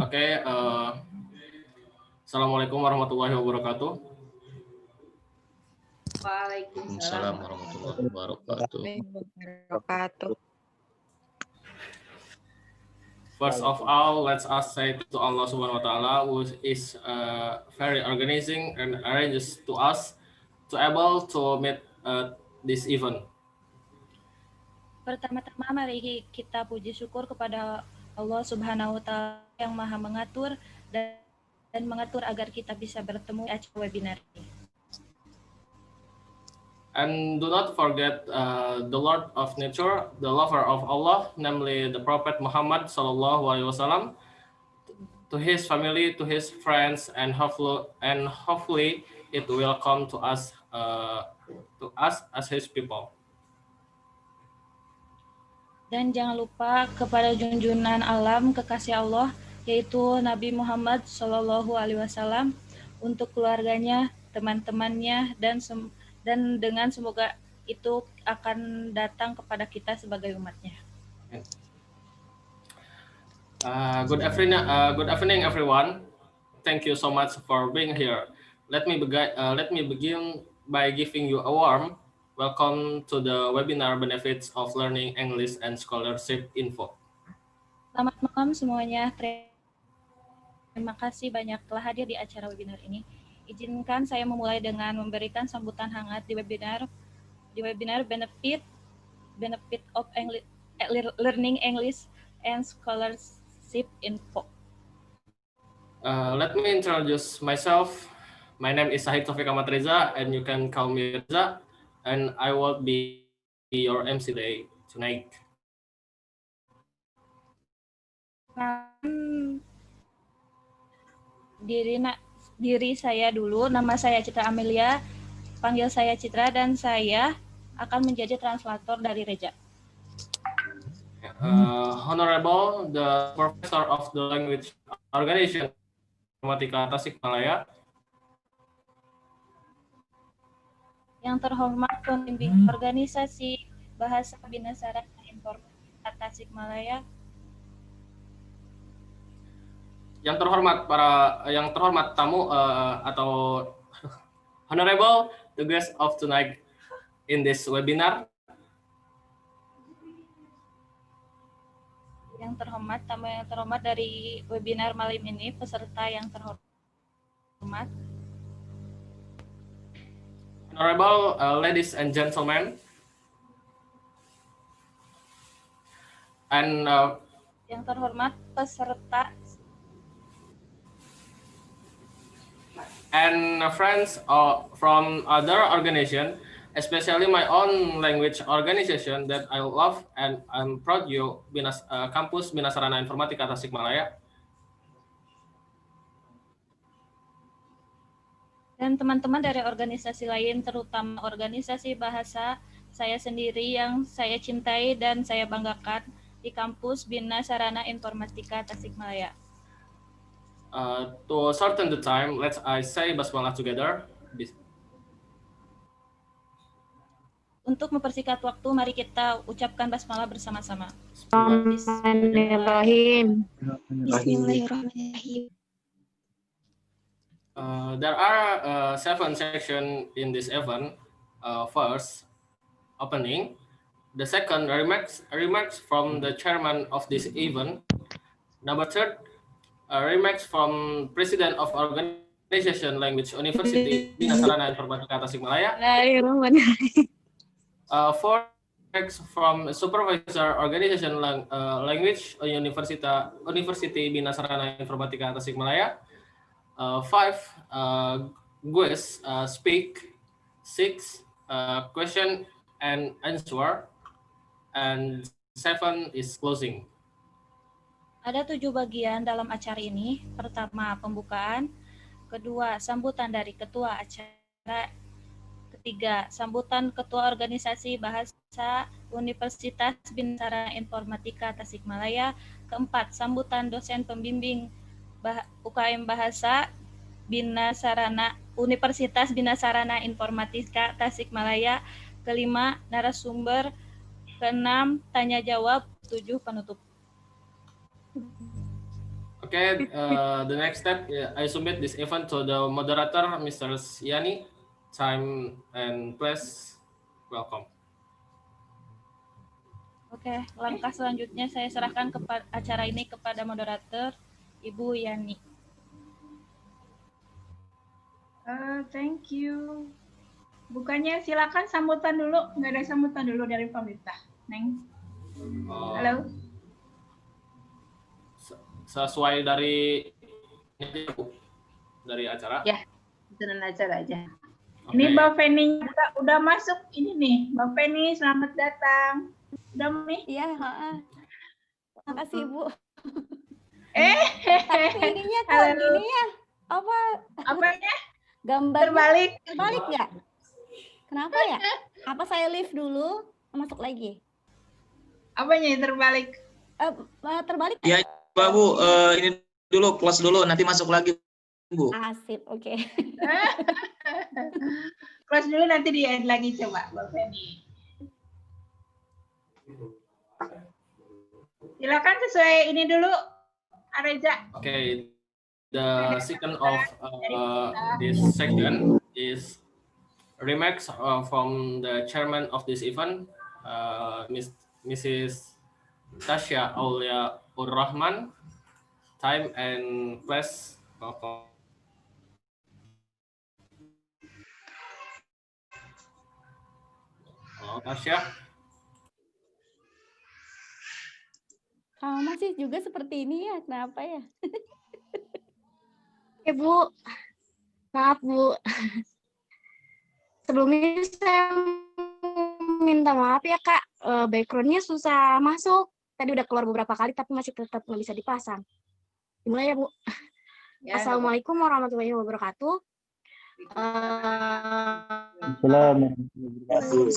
Oke, Assalamualaikum warahmatullahi wabarakatuh. Waalaikumsalam warahmatullahi wabarakatuh. First of all, let's us say to Allah Subhanahu Wa Taala, who is very organizing and arranges to us to able to meet this event. Pertama-tama mari kita puji syukur kepada Allah Subhanahu wa Ta'ala yang Maha mengatur dan mengatur agar kita bisa bertemu di acara webinar ini. And do not forget the Lord of Nature, the lover of Allah, namely the Prophet Muhammad Sallallahu Alaihi Wasallam, to his family, to his friends, and hopefully it will come to us as his people. Dan jangan lupa kepada junjungan alam kekasih Allah, yaitu Nabi Muhammad Sallallahu Alaihi Wasallam, untuk keluarganya, teman-temannya, dan dengan semoga itu akan datang kepada kita sebagai umatnya. Good evening, everyone. Thank you so much for being here. Let me begin by giving you a warm welcome to the webinar Benefits of Learning English and Scholarship Info. Selamat malam semuanya. Terima kasih banyak telah hadir di acara webinar ini. Izinkan saya memulai dengan memberikan sambutan hangat di webinar Benefit of Learning English and Scholarship Info. Let me introduce myself. My name is Sahid Taufik Ahmad Reza, and you can call me Reza. And I will be your MC day tonight. Diri saya dulu, nama saya Citra Amelia, panggil saya Citra, dan saya akan menjadi translator dari Reza. Honorable the Professor of the Language Organization Informatika Tasikmalaya. Yang terhormat pembimbing organisasi Bahasa Bina Sarana Informatika Tasikmalaya. Yang terhormat tamu atau honorable the guest of tonight in this webinar. Yang terhormat tamu yang terhormat dari webinar malam ini, peserta yang terhormat. Honorable ladies and gentlemen, and yang terhormat peserta and friends from other organization, especially my own language organization that I love and I'm proud you, Kampus Bina Sarana Informatika Tasikmalaya. Dan teman-teman dari organisasi lain, terutama organisasi bahasa saya sendiri yang saya cintai dan saya banggakan di Kampus Bina Sarana Informatika Tasikmalaya. To shorten the time, let's say basmalah together. Untuk mempersingkat waktu, mari kita ucapkan basmalah bersama-sama. Bismillahirrahmanirrahim. There are 7 sections in this event. First, opening. The second, remarks from the chairman of this event. Number 3, remarks from President of Organization Language University Bina Sarana Informatika Tasikmalaya. 4, remarks from Supervisor Organization Language University Bina Sarana Informatika Tasikmalaya. 5, guest speak. 6, question and answer. And 7 is closing. Ada 7 bagian dalam acara ini. Pertama, pembukaan. Kedua, sambutan dari ketua acara. Ketiga, sambutan ketua organisasi bahasa Universitas Bina Sarana Informatika Tasikmalaya. Keempat, sambutan dosen pembimbing UKM Bahasa Universitas Bina Sarana Informatika Tasikmalaya. Kelima, narasumber. Keenam, tanya jawab. 7, penutup. Okay, the next step, I submit this event to the moderator, Mr. Yani. Time and place, welcome. Oke, langkah selanjutnya saya serahkan acara ini kepada moderator, Ibu Yani. Thank you. Bukannya silakan sambutan dulu, nggak ada sambutan dulu dari pemerintah, Neng. Halo. Sesuai dari acara. Ya, ikutan acara aja. Okay. Ini Mbak Feni udah masuk ini nih, Mbak Feni selamat datang. Udah nih? Iya, terima kasih Ibu. Tapi ininya kok gini ya? Apanya? Gambarnya terbalik nggak? Kenapa ya? Apa saya live dulu, masuk lagi? Apanya yang terbalik? Terbalik? Ya, Bu, ini dulu close dulu, nanti masuk lagi, Bu. Asik, oke. Close dulu, nanti di-end lagi coba, Mbak Feni. Silakan sesuai ini dulu, Areza. Okay, the second of this section is remarks from the chairman of this event, Mrs. Tasya Aulia Ur-Rahman. Time and place, welcome. Halo, Tasya. Masih juga seperti ini ya, kenapa ya? Bu, maaf Bu. Sebelumnya saya minta maaf ya Kak, backgroundnya susah masuk. Tadi udah keluar beberapa kali tapi masih tetap nggak bisa dipasang. Dimulai ya Bu. Ya, Assalamualaikum warahmatullahi wabarakatuh.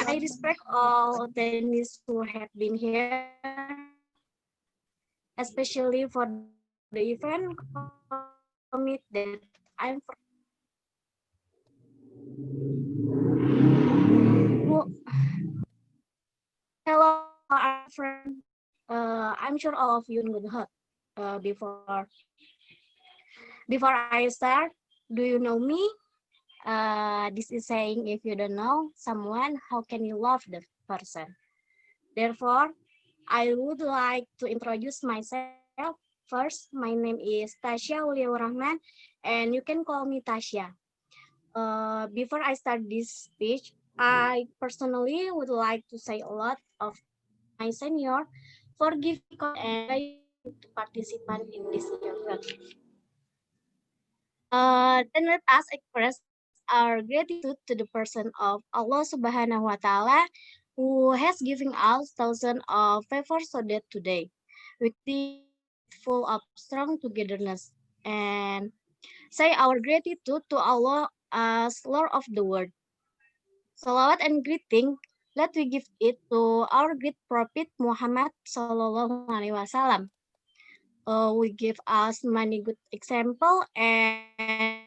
I respect all attendees who have been here, especially for the event commit that I'm for. Hello, our friend. I'm sure all of you know the hut. Before I start, do you know me? This is saying if you don't know someone, how can you love the person? Therefore, I would like to introduce myself. First, my name is Tasya Aulia Ur-Rahman, and you can call me Tasya. Before I start this speech, I personally would like to say a lot of my senior for giving and to participate in this event. Then let us express our gratitude to the person of Allah Subhanahu wa Ta'ala who has given us thousands of favors so that today we be full of strong togetherness and say our gratitude to Allah as Lord of the world. Salawat and greeting, let we give it to our great Prophet Muhammad Sallallahu Alaihi Wasallam. We give us many good example and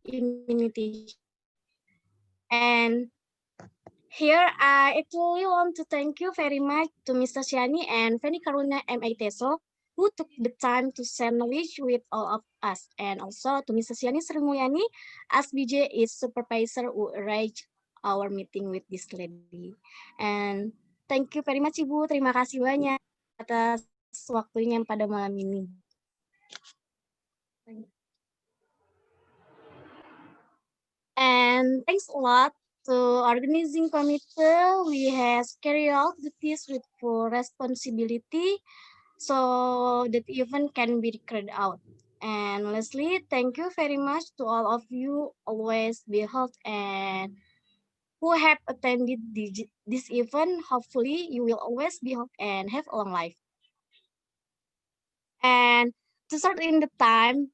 immunity. And here I actually want to thank you very much to Mr. Shani and Feni Karuna M.A. Teso who took the time to share knowledge with all of us, and also to Mr. Shani Sri Mulyani as BJ is supervisor who arranged our meeting with this lady. And thank you very much Ibu, terima kasih banyak atas waktunya pada malam ini. And thanks a lot to organizing committee. We have carried out duties with full responsibility so that the event can be carried out. And lastly, thank you very much to all of you always be healthy and who have attended this event. Hopefully you will always be healthy and have a long life. And to start in the time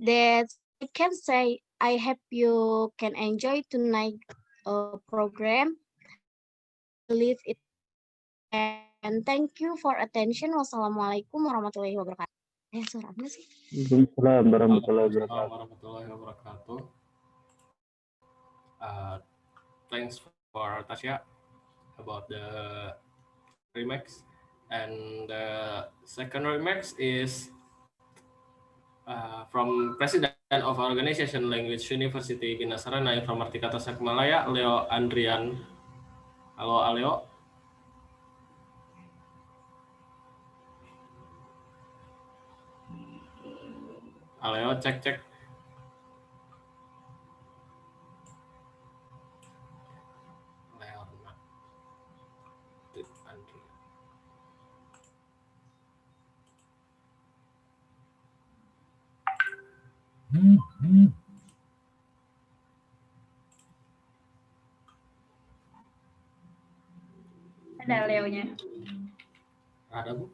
that I can say, I hope you can enjoy tonight program. Believe it. And thank you for attention. Wassalamualaikum warahmatullahi wabarakatuh. Suara apa sih? Waalaikumsalam warahmatullahi wabarakatuh. Thanks for Tasya about the remarks. And the second remarks is from President of Organization Language University Bina Sarana Informatika Tasikmalaya, Leo Andrian. Halo Aleo. Aleo, cek. Leonard Andrian. Ada Leonya. Ada, Bu?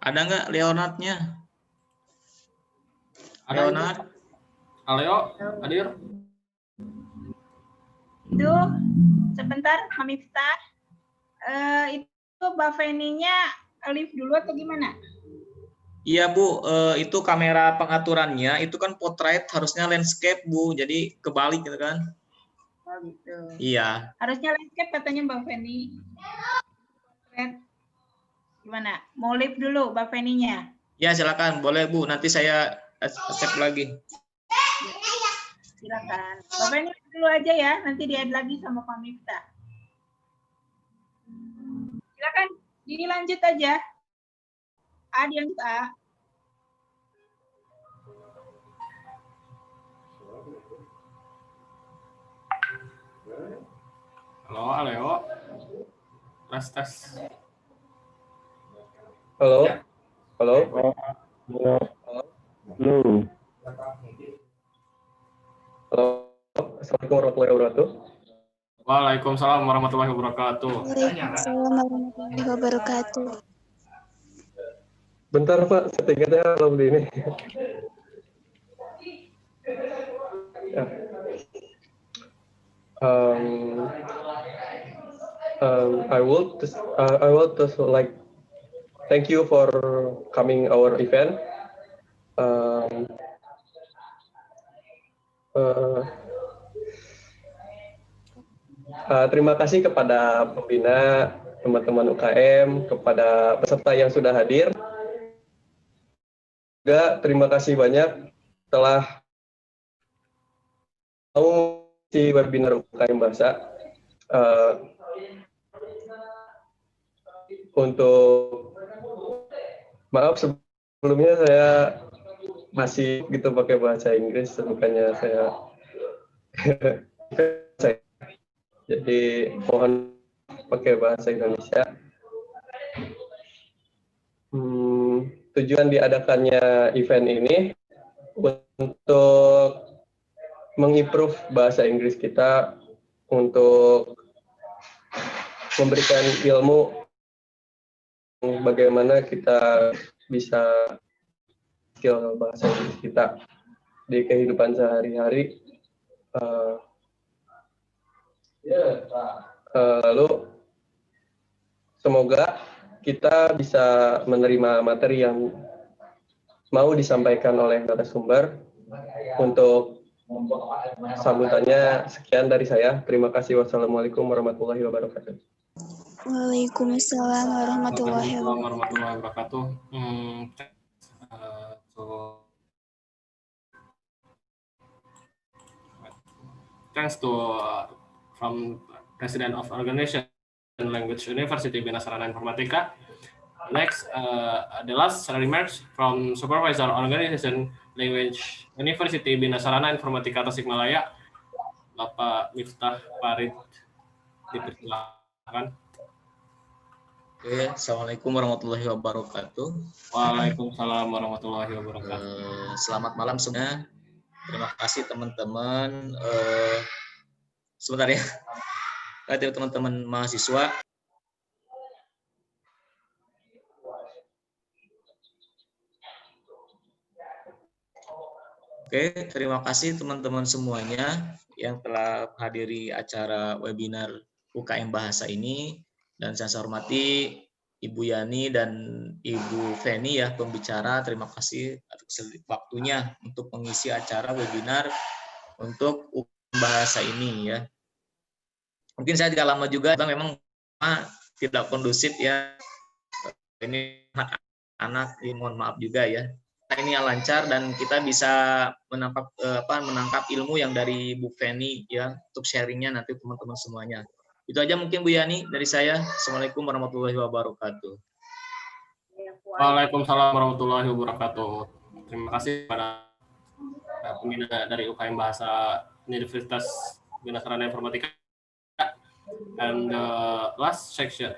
Ada nggak Leonardnya? Ada, Leonard? Aleo, hadir? Itu sebentar, Miftah. Itu Mbak Feni-nya live dulu atau gimana? Iya Bu, itu kamera pengaturannya itu kan portrait harusnya landscape Bu, jadi kebalik gitu kan? Oh gitu. Iya. Harusnya landscape katanya Mbak Feni. Gimana? Mau live dulu Mbak Feni-nya? Ya silakan, boleh Bu. Nanti saya accept lagi. Silakan. Mbak Feni dulu aja ya, nanti di-add lagi sama Pak Miftah. Silakan, dilanjut aja. Dilanjut A. Halo, Aleo. Tes. Halo. Ya. Halo. Halo. Assalamualaikum warahmatullahi wabarakatuh. Waalaikumsalam warahmatullahi wabarakatuh. Waalaikumsalam warahmatullahi wabarakatuh. Bentar Pak, setingkatnya belum di ini. Ya. I would just like thank you for coming our event. Terima kasih kepada pembina, teman-teman UKM, kepada peserta yang sudah hadir. Juga terima kasih banyak telah mau di webinar UKM Bahasa. Untuk maaf sebelumnya saya masih gitu pakai bahasa Inggris, bukannya saya jadi mohon pakai bahasa Indonesia. Tujuan diadakannya event ini untuk mengimprove bahasa Inggris kita, untuk memberikan ilmu bagaimana kita bisa skill bahasa Inggris kita di kehidupan sehari-hari. Lalu semoga kita bisa menerima materi yang mau disampaikan oleh narasumber. Untuk sambutannya sekian dari saya. Terima kasih. Wassalamualaikum warahmatullahi wabarakatuh. Waalaikumsalam warahmatullahi wabarakatuh. Thanks to from President of Organization Language University Bina Sarana Informatika. Next, the last remarks from Supervisor Organization Language University Bina Sarana Informatika Tasikmalaya, Bapak Miftah Farid, dipersilakan. Oke, Assalamualaikum warahmatullahi wabarakatuh. Waalaikumsalam warahmatullahi wabarakatuh. Selamat malam semua. Terima kasih teman-teman. Sebentar ya. Teman-teman mahasiswa. Oke, terima kasih teman-teman semuanya yang telah hadiri acara webinar UKM Bahasa ini. Dan saya hormati Ibu Yani dan Ibu Feni ya pembicara. Terima kasih atas waktunya untuk mengisi acara webinar untuk UKM Bahasa ini ya. Mungkin saya tidak lama juga, memang tidak kondusif ya. Ini anak-anak, mohon maaf juga ya. Ini yang lancar dan kita bisa menangkap ilmu yang dari Bu Feni ya untuk sharingnya nanti teman-teman semuanya. Itu aja mungkin Bu Yani dari saya. Assalamualaikum warahmatullahi wabarakatuh. Waalaikumsalam warahmatullahi wabarakatuh. Terima kasih kepada pembina dari UKM Bahasa Universitas Bina Sarana Informatika. And the last section,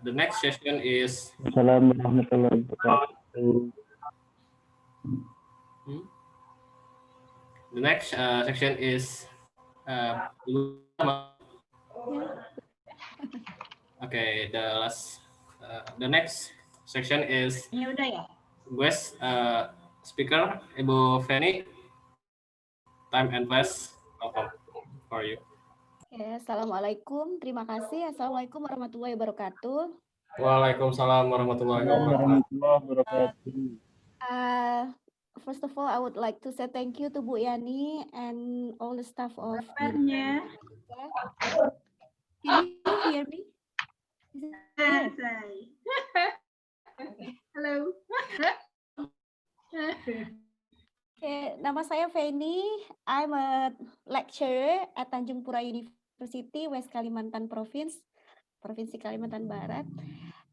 the next session is. Assalamualaikum warahmatullahi wabarakatuh. The next section is. Okay, the next section is. Ya udah ya. Guest speaker Ibu Feni. Time and place welcome for you. Oke, Assalamualaikum. Terima kasih. Assalamualaikum warahmatullahi wabarakatuh. Waalaikumsalam warahmatullahi wabarakatuh. First of all, I would like to say thank you to Bu Yani and all the staff of. Can you hear me? Hello. Okay, nama saya Feni. I'm a lecturer at Tanjung Pura University, West Kalimantan Province, Provinsi Kalimantan Barat.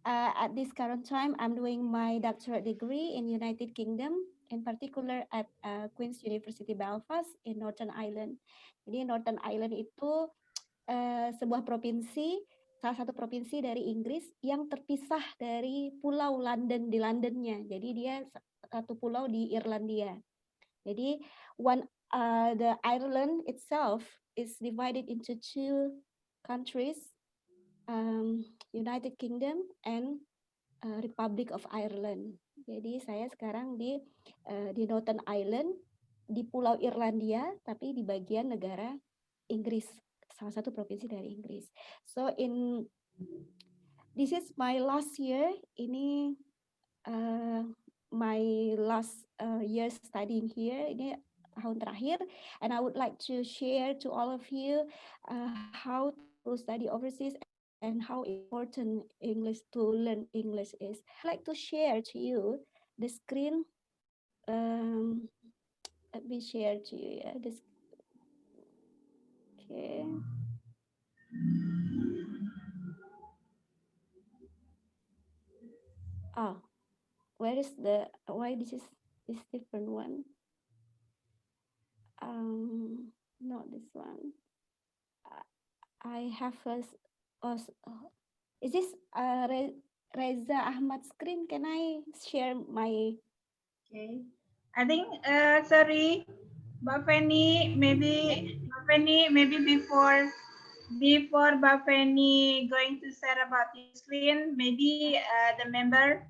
At this current time, I'm doing my doctorate degree in United Kingdom, in particular at Queen's University Belfast in Northern Ireland. Jadi Northern Ireland itu sebuah provinsi, salah satu provinsi dari Inggris yang terpisah dari pulau London di Londonnya. Jadi dia satu pulau di Irlandia. Jadi the Ireland itself is divided into two countries, United Kingdom and Republic of Ireland. Jadi saya sekarang di Northern Ireland, di Pulau Irlandia, tapi di bagian negara Inggris, salah satu provinsi dari Inggris. So this is my last year. Ini my last year studying here. Ini tahun terakhir, and I would like to share to all of you how to study overseas and how important English to learn English is. I'd like to share to you the screen. Let me share to you. Yeah, this. Okay. Oh, where is the? Why this is different one? Not this one. I have a. Is this Reza Ahmad screen? Can I share my? Okay. I think sorry, Mbak Feni, maybe before Mbak Feni going to share about the screen, maybe the member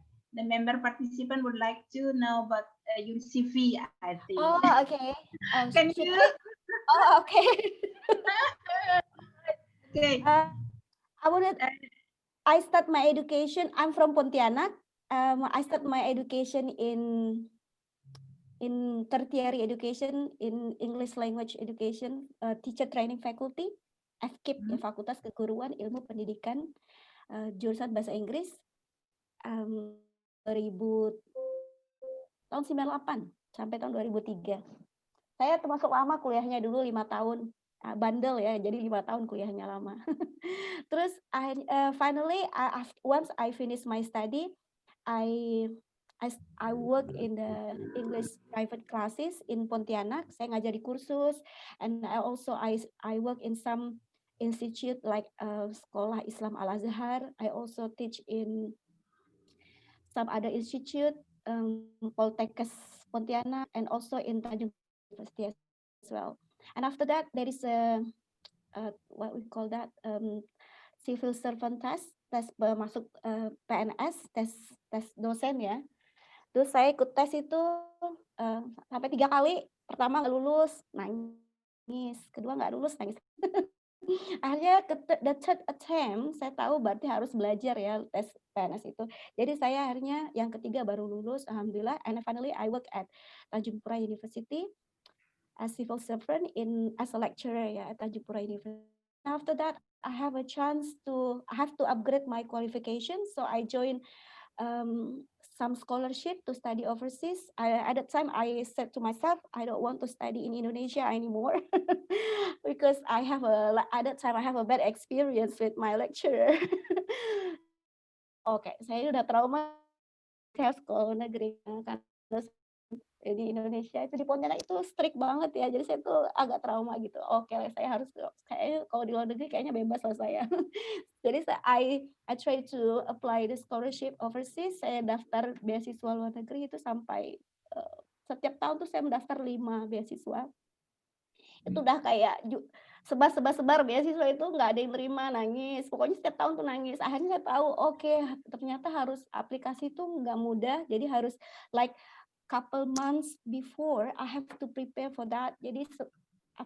participant would like to know about your CV, I think. Oh, okay. Can you? Oh, okay. Okay. I start my education. I'm from Pontianak. I start my education in tertiary education in English language education, teacher training faculty, FKIP, ya, Fakultas Keguruan Ilmu Pendidikan, jurusan Bahasa Inggris, tahun 98 sampai tahun 2003. Saya termasuk lama kuliahnya dulu 5 tahun. Bandel ya, jadi 5 tahun kuliahnya lama. Terus finally once I finish my study, I work in the English private classes in Pontianak. Saya ngajar di kursus, and I work in some institute like Sekolah Islam Al Azhar. I also teach in some other institute, Poltekkes Pontianak, and also in Tanjung University as well. And after that, there is a what we call that civil servant test masuk PNS, tes dosen ya. Terus saya ikut tes itu sampai 3 kali. Pertama nggak lulus, nangis. Kedua nggak lulus, nangis. Akhirnya the third attempt, saya tahu berarti harus belajar ya tes PNS itu. Jadi saya akhirnya yang ketiga baru lulus, alhamdulillah. And finally I work at Tanjung Pura University as civil servant as a lecturer ya at Tanjung Pura University. After that, I have to upgrade my qualification, so I joined some scholarship to study overseas. At that time, I said to myself, I don't want to study in Indonesia anymore because at that time I have a bad experience with my lecturer. Oke, saya udah trauma saya sekolah negeri kan di Indonesia itu di Pontianak itu strict banget ya, jadi saya tuh agak trauma gitu. Oke, saya harus kayaknya kalau di luar negeri kayaknya bebas lah saya. Jadi I try to apply the scholarship overseas. Saya daftar beasiswa luar negeri itu sampai setiap tahun tuh saya mendaftar 5 beasiswa. Itu udah kayak sebar beasiswa itu nggak ada yang terima, nangis. Pokoknya setiap tahun tuh nangis. Akhirnya saya tahu, oke, ternyata harus aplikasi itu nggak mudah. Jadi harus like couple months before I have to prepare for that. Jadi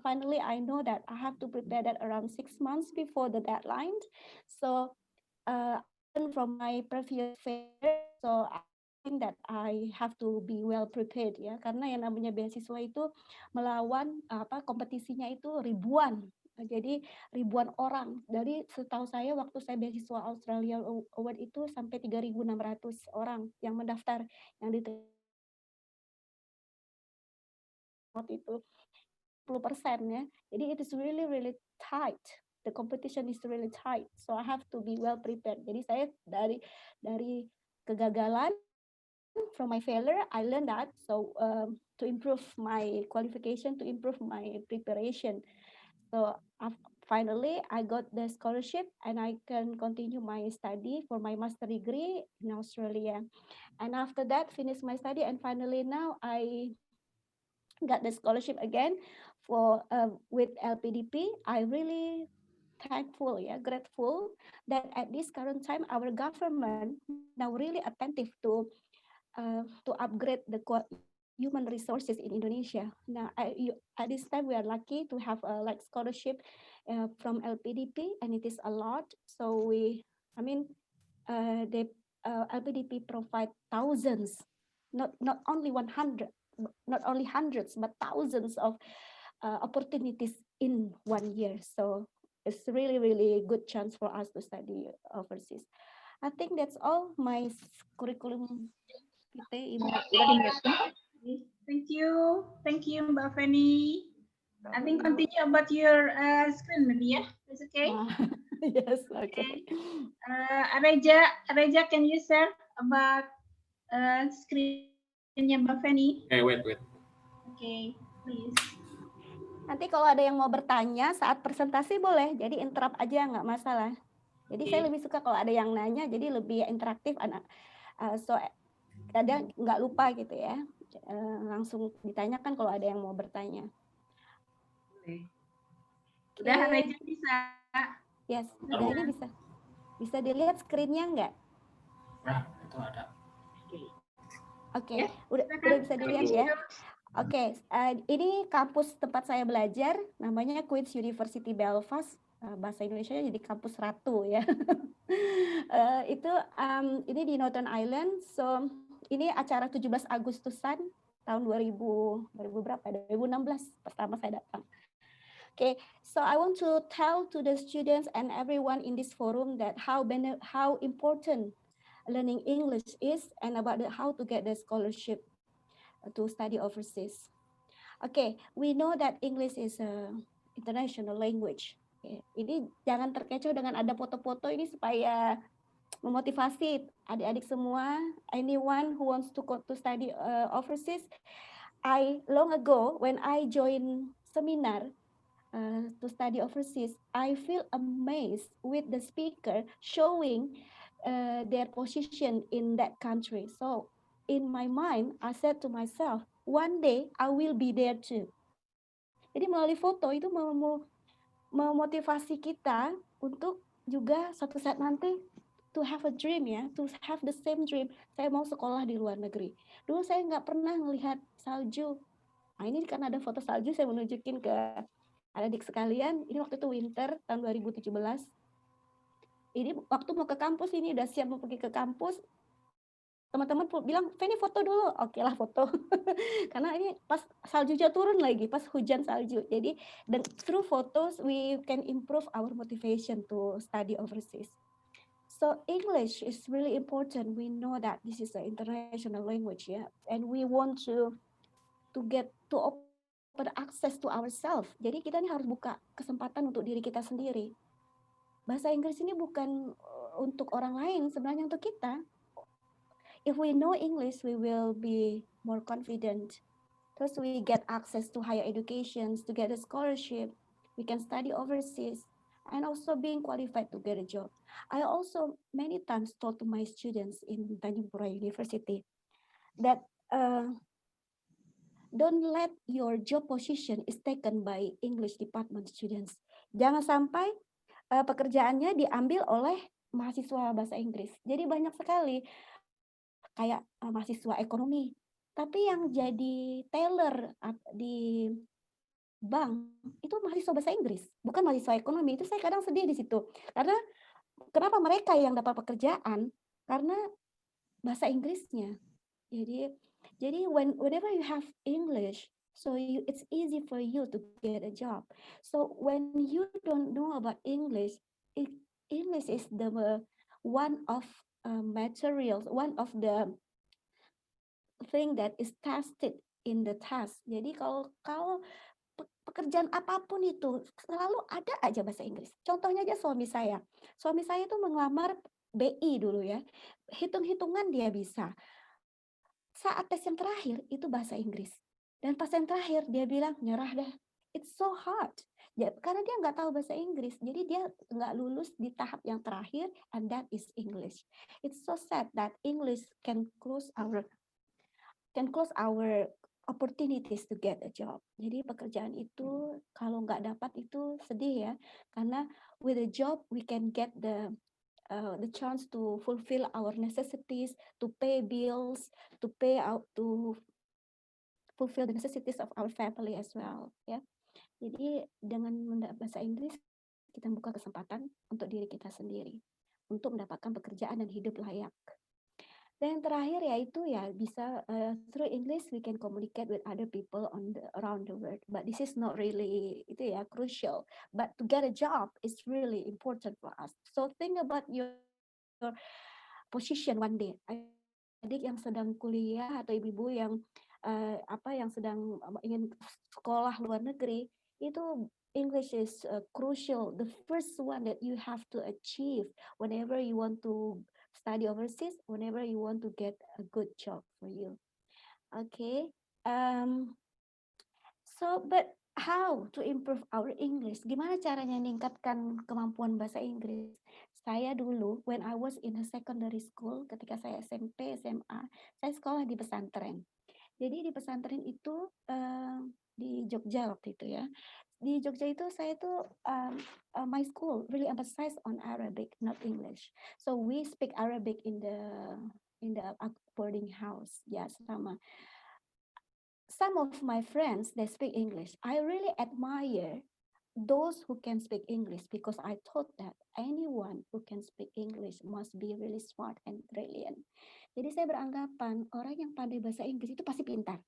finally I know that I have to prepare that around 6 months before the deadline. So from my previous failure, so I think that I have to be well prepared ya, karena yang namanya beasiswa itu melawan kompetisinya itu ribuan. Jadi ribuan orang. Dari setahu saya waktu saya beasiswa Australia Award itu sampai 3.600 orang yang mendaftar, yang diterima waktu itu 10% ya. Jadi it is really tight. The competition is really tight. So I have to be well prepared. Jadi saya dari kegagalan, from my failure, I learned that. So to improve my qualification, to improve my preparation. So finally, I got the scholarship and I can continue my study for my master degree in Australia. And after that, finish my study, and finally now I got the scholarship again for with LPDP. I really thankful, grateful that at this current time our government now really attentive to upgrade the human resources in Indonesia. Now, at this time, we are lucky to have a scholarship from LPDP, and it is a lot. So LPDP provide thousands, not only 100, not only hundreds, but thousands of opportunities in 1 year. So it's really good chance for us to study overseas. I think that's all my curriculum. Thank you, Mbak Feni. I think continue about your screen, maybe, yeah? It's okay? Yes, okay. Reja, can you share about screen-nya Mbak Feni? Okay, wait. Okay, please. Nanti kalau ada yang mau bertanya saat presentasi boleh, jadi interrupt aja, nggak masalah. Jadi saya lebih suka kalau ada yang nanya, jadi lebih interaktif, so kadang nggak lupa gitu ya, langsung ditanyakan kalau ada yang mau bertanya. Udah, Reja bisa. Yes, udah, ini bisa dilihat screen-nya nggak? Nah, itu ada. Oke, udah bisa dilihat ya. Oke, ini kampus tempat saya belajar, namanya Queen's University Belfast. Bahasa Indonesia jadi kampus ratu ya. Ini di Northern Ireland. So ini acara 17 Agustusan tahun 2016 pertama saya datang. Okay, so I want to tell to the students and everyone in this forum that how important learning English is, and about how to get the scholarship to study overseas. Okay, we know that English is an international language. Okay. Ini jangan terkecoh dengan ada foto-foto ini supaya memotivasi adik-adik semua. Anyone who wants to go to study overseas, long ago when I joined seminar to study overseas, I feel amazed with the speaker showing their position in that country. So in my mind, I said to myself, one day I will be there too. Jadi melalui foto itu memotivasi kita untuk juga suatu saat nanti to have a dream ya, to have the same dream. Saya mau sekolah di luar negeri. Dulu saya nggak pernah melihat salju. Nah ini karena ada foto salju, saya menunjukin ke adik sekalian. Ini waktu itu winter tahun 2017. Ini waktu mau ke kampus, ini udah siap mau pergi ke kampus, teman-teman bilang, Feni foto dulu. Oke lah foto. Karena ini pas saljunya turun lagi, pas hujan salju. Jadi through photos we can improve our motivation to study overseas. So English is really important. We know that this is an international language, yeah, and we want to get to open access to ourselves. Jadi kita ini harus buka kesempatan untuk diri kita sendiri. Bahasa Inggris ini bukan untuk orang lain, sebenarnya untuk kita. If we know English, we will be more confident. Terus we get access to higher education, to get a scholarship. We can study overseas, and also being qualified to get a job. I also many times told to my students in Tanjung Pura University that don't let your job position is taken by English department students. Jangan sampai pekerjaannya diambil oleh mahasiswa bahasa Inggris. Jadi banyak sekali kayak mahasiswa ekonomi, tapi yang jadi teller di bank itu mahasiswa bahasa Inggris, bukan mahasiswa ekonomi. Itu saya kadang sedih di situ. Karena kenapa mereka yang dapat pekerjaan? Karena bahasa Inggrisnya. Jadi whenever you have English, so it's easy for you to get a job. So when you don't know about English, English is the one of materials, one of the thing that is tested in the test. Jadi kalau pekerjaan apapun itu selalu ada aja bahasa Inggris. Contohnya aja suami saya. Suami saya itu mengelamar BI dulu ya. Hitung-hitungan dia bisa. Saat tes yang terakhir itu bahasa Inggris. Dan pas yang terakhir dia bilang nyerah dah. It's so hard. Ya, karena dia nggak tahu bahasa Inggris. Jadi dia nggak lulus di tahap yang terakhir, and that is English. It's so sad that English can close our opportunities to get a job. Jadi pekerjaan itu kalau nggak dapat itu sedih ya, karena with a job we can get the chance to fulfill our necessities, to pay bills, to fulfill the necessities of our family as well. Ya, jadi dengan bahasa Inggris kita buka kesempatan untuk diri kita sendiri untuk mendapatkan pekerjaan dan hidup layak. Dan terakhir yaitu ya bisa through English we can communicate with other people around the world. But this is not really itu ya crucial. But to get a job is really important for us. So think about your position one day. Adik yang sedang kuliah atau ibu-ibu yang yang sedang ingin sekolah luar negeri, itu English is crucial. The first one that you have to achieve whenever you want to study overseas, whenever you want to get a good job for you. Okay. But how to improve our English? Gimana caranya meningkatkan kemampuan bahasa Inggris? Saya dulu, when I was in a secondary school, ketika saya SMP, SMA, saya sekolah di pesantren. Jadi di pesantren itu di Jogja waktu itu ya. Di Jogja itu saya tuh my school really emphasize on Arabic, not English. So we speak Arabic in the boarding house. Ya, sama. Some of my friends they speak English. I really admire those who can speak English because I thought that anyone who can speak English must be really smart and brilliant. Jadi saya beranggapan orang yang pandai bahasa Inggris itu pasti pintar.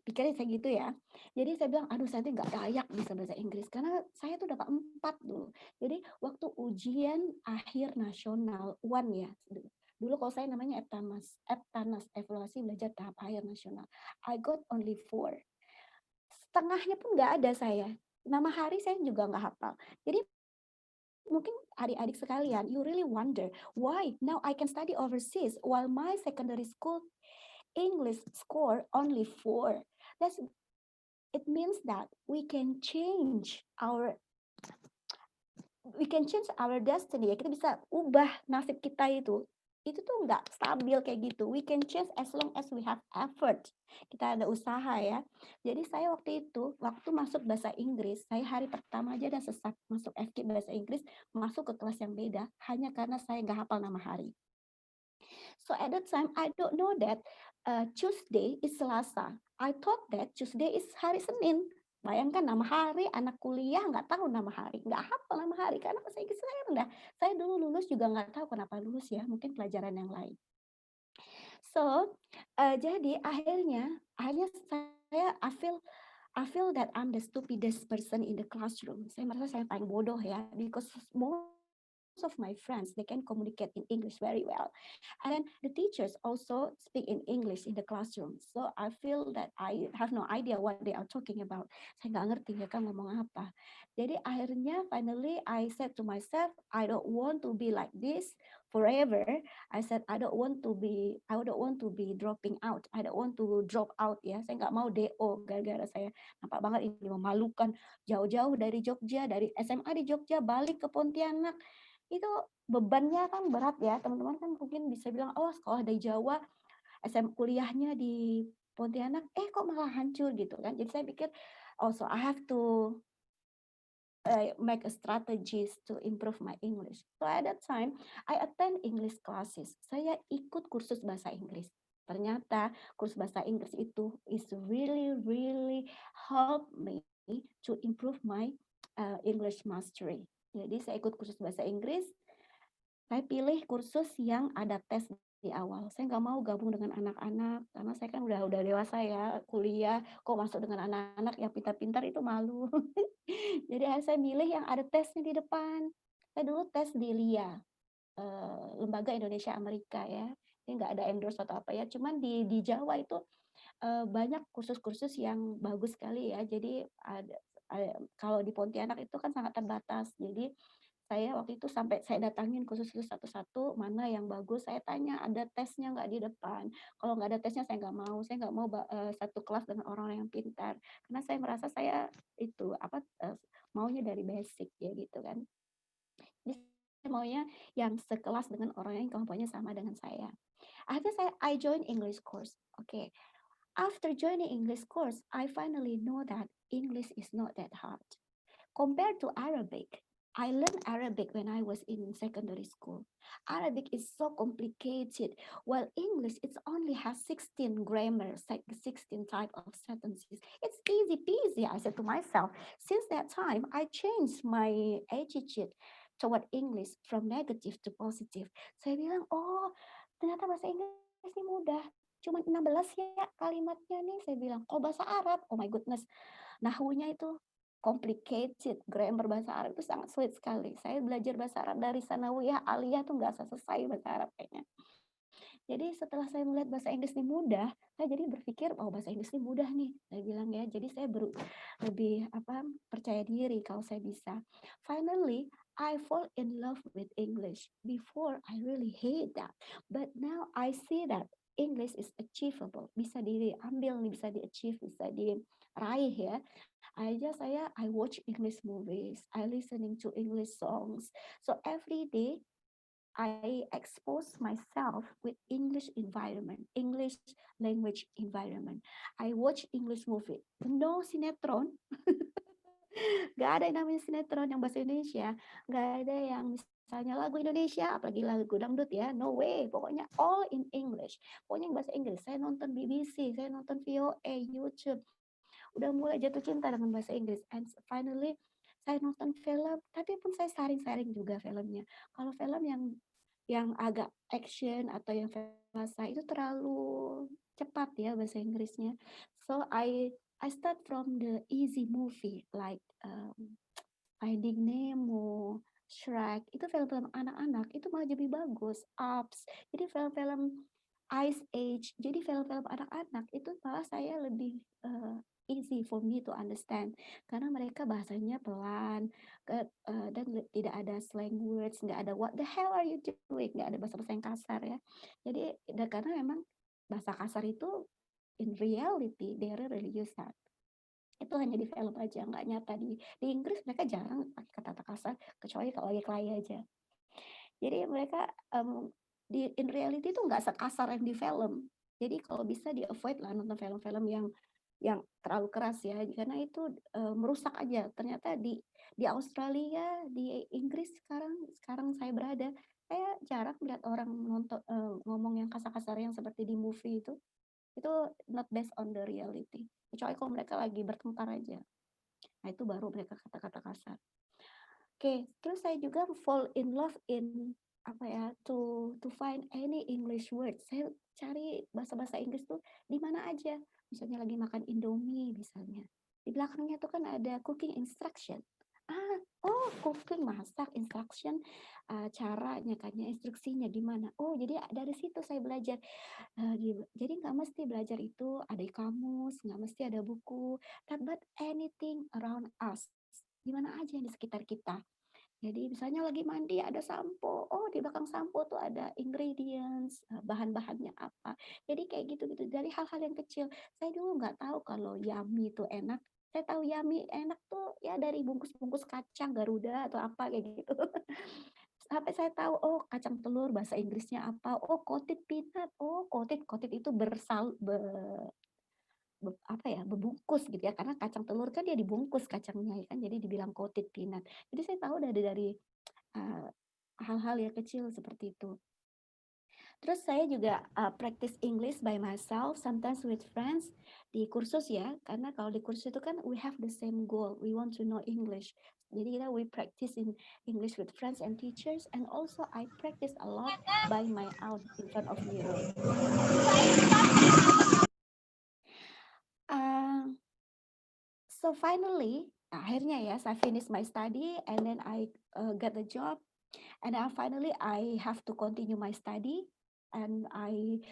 Pikirnya saya gitu ya. Jadi saya bilang, aduh saya nggak layak bisa bahasa Inggris karena saya tuh dapat 4 dulu. Jadi waktu ujian akhir nasional 1 ya. Dulu kalau saya namanya EBTANAS, evaluasi belajar tahap akhir nasional. I got only 4. Setengahnya pun nggak ada saya. Nama hari saya juga nggak hafal. Jadi mungkin adik-adik sekalian, you really wonder why now I can study overseas while my secondary school English score only 4. It means that we can change our destiny. Ya, kita bisa ubah nasib kita itu itu tuh nggak stabil kayak gitu. We can change as long as we have effort. Kita ada usaha ya. Jadi saya waktu itu, waktu masuk bahasa Inggris, saya hari pertama aja dan sesat masuk FK bahasa Inggris, masuk ke kelas yang beda, hanya karena saya nggak hafal nama hari. So at that time, I don't know that Tuesday is Selasa. I thought that Tuesday is hari Senin. Bayangkan nama hari, anak kuliah nggak tahu nama hari, nggak hafal nama hari karena bahasa Inggris saya rendah. Saya dulu lulus juga nggak tahu kenapa lulus ya, mungkin pelajaran yang lain. So jadi akhirnya saya I feel that I'm the stupidest person in the classroom. Saya merasa saya paling bodoh ya, because most of my friends they can communicate in English very well, and then the teachers also speak in English in the classroom. So I feel that I have no idea what they are talking about. Saya nggak ngerti mereka ngomong apa. Jadi akhirnya finally I said to myself, I don't want to be like this forever. I said I don't want to be dropping out. I don't want to drop out ya. Saya nggak mau DO gara-gara saya nampak banget ini memalukan, jauh-jauh dari Jogja, dari SMA di Jogja balik ke Pontianak. Itu bebannya kan berat ya, teman-teman kan mungkin bisa bilang, oh sekolah dari Jawa, SM kuliahnya di Pontianak, kok malah hancur gitu kan. Jadi saya pikir, so I have to make a strategies to improve my English. So at that time, I attend English classes. Saya ikut kursus bahasa Inggris. Ternyata kursus bahasa Inggris itu is really help me to improve my English mastery. Jadi saya ikut kursus bahasa Inggris, saya pilih kursus yang ada tes di awal. Saya nggak mau gabung dengan anak-anak, karena saya kan udah dewasa ya, kuliah, kok masuk dengan anak-anak yang pintar-pintar itu malu. Jadi saya milih yang ada tesnya di depan. Saya dulu tes di LIA, Lembaga Indonesia Amerika ya. Ini nggak ada endorse atau apa ya, cuman di Jawa itu banyak kursus-kursus yang bagus sekali ya. Jadi kalau di Pontianak itu kan sangat terbatas. Jadi saya waktu itu sampai saya datangin kursus-kursus satu-satu, mana yang bagus, saya tanya ada tesnya nggak di depan. Kalau nggak ada tesnya saya nggak mau satu kelas dengan orang yang pintar. Karena saya merasa saya itu maunya dari basic ya gitu kan. Jadi saya maunya yang sekelas dengan orang yang kemampuannya sama dengan saya. Akhirnya I join English course. Okay. After joining English course, I finally know that English is not that hard. Compared to Arabic, I learned Arabic when I was in secondary school. Arabic is so complicated, while English it only has 16 grammars, like 16 type of sentences. It's easy peasy, I said to myself. Since that time, I changed my attitude toward English from negative to positive. Saya bilang, oh ternyata bahasa Inggris ini mudah. Cuma 16 ya kalimatnya nih, saya bilang. Kalau bahasa Arab, oh my goodness, nahunya itu complicated, grammar bahasa Arab itu sangat sulit sekali. Saya belajar bahasa Arab dari sanawiyah, aliyah tuh nggak selesai bahasa Arab kayaknya. Jadi setelah saya melihat bahasa Inggris ini mudah, saya jadi berpikir, oh bahasa Inggris ini mudah nih, saya bilang ya. Jadi saya lebih percaya diri kalau saya bisa. Finally, I fall in love with English. Before I really hate that, but now I see that English is achievable, bisa diambil nih, bisa di-achieve, bisa diraih ya. I watch English movies, I listening to English songs. So every day I expose myself with English environment, English language environment. I watch English movie, no sinetron. Gak ada yang namanya sinetron yang bahasa Indonesia. Gak ada yang misalnya lagu Indonesia, apalagi lagu dangdut ya. No way. Pokoknya all in English. Pokoknya yang bahasa Inggris. Saya nonton BBC, saya nonton VOA, YouTube. Udah mulai jatuh cinta dengan bahasa Inggris. And finally, saya nonton film, tapi pun saya saring-saring juga filmnya. Kalau film yang agak action atau yang bahasa itu terlalu cepat ya bahasa Inggrisnya. So I start from the easy movie like Finding Nemo, Shrek. Itu film-film anak-anak itu malah lebih bagus. Ups. Jadi film-film Ice Age. Jadi film-film anak-anak itu malah saya lebih easy for me to understand karena mereka bahasanya pelan dan tidak ada slang words, nggak ada what the hell are you doing, nggak ada bahasa-bahasa yang kasar ya. Jadi karena memang bahasa kasar itu in reality they really use that. Itu hanya di film aja, nggak nyata di Inggris mereka jarang pakai kata-kata kasar kecuali kalau lagi kelahi aja. Jadi mereka in reality itu nggak sekasar yang di film. Jadi kalau bisa di avoid lah nonton film-film yang terlalu keras ya, karena itu merusak aja. Ternyata di Australia, di Inggris sekarang saya berada, saya jarang melihat orang nonton ngomong yang kasar-kasar yang seperti di movie itu not based on the reality. Kecuali kalau mereka lagi bertengkar aja. Nah itu baru mereka kata-kata kasar. Oke, terus saya juga fall in love in apa ya to find any English word. Saya cari bahasa-bahasa Inggris tuh di mana aja. Misalnya lagi makan Indomie misalnya. Di belakangnya tuh kan ada cooking instruction. Cooking, masak, instruction, caranya kan ya, instruksinya gimana. Oh, jadi dari situ saya belajar. Jadi nggak mesti belajar itu ada di kamus, nggak mesti ada buku, but anything around us. Gimana aja yang di sekitar kita. Jadi misalnya lagi mandi ada sampo, oh di belakang sampo tuh ada ingredients, bahan-bahannya apa. Jadi kayak gitu-gitu dari hal-hal yang kecil. Saya dulu nggak tahu kalau yummy itu enak. Saya tahu yummy enak tuh ya dari bungkus-bungkus kacang Garuda atau apa kayak gitu. Sampai saya tahu, oh kacang telur bahasa Inggrisnya apa, oh coated peanut, oh coated itu bebungkus gitu ya, karena kacang telur kan dia dibungkus kacangnya ya kan, jadi dibilang coated peanut. Jadi saya tahu dari hal-hal yang kecil seperti itu. Terus saya juga practice English by myself, sometimes with friends di kursus ya, karena kalau di kursus itu kan we have the same goal, we want to know English. Jadi we practice in English with friends and teachers, and also I practice a lot by my own in front of mirror. So finally, akhirnya ya, saya finish my study and then I get the job, and then finally I have to continue my study and I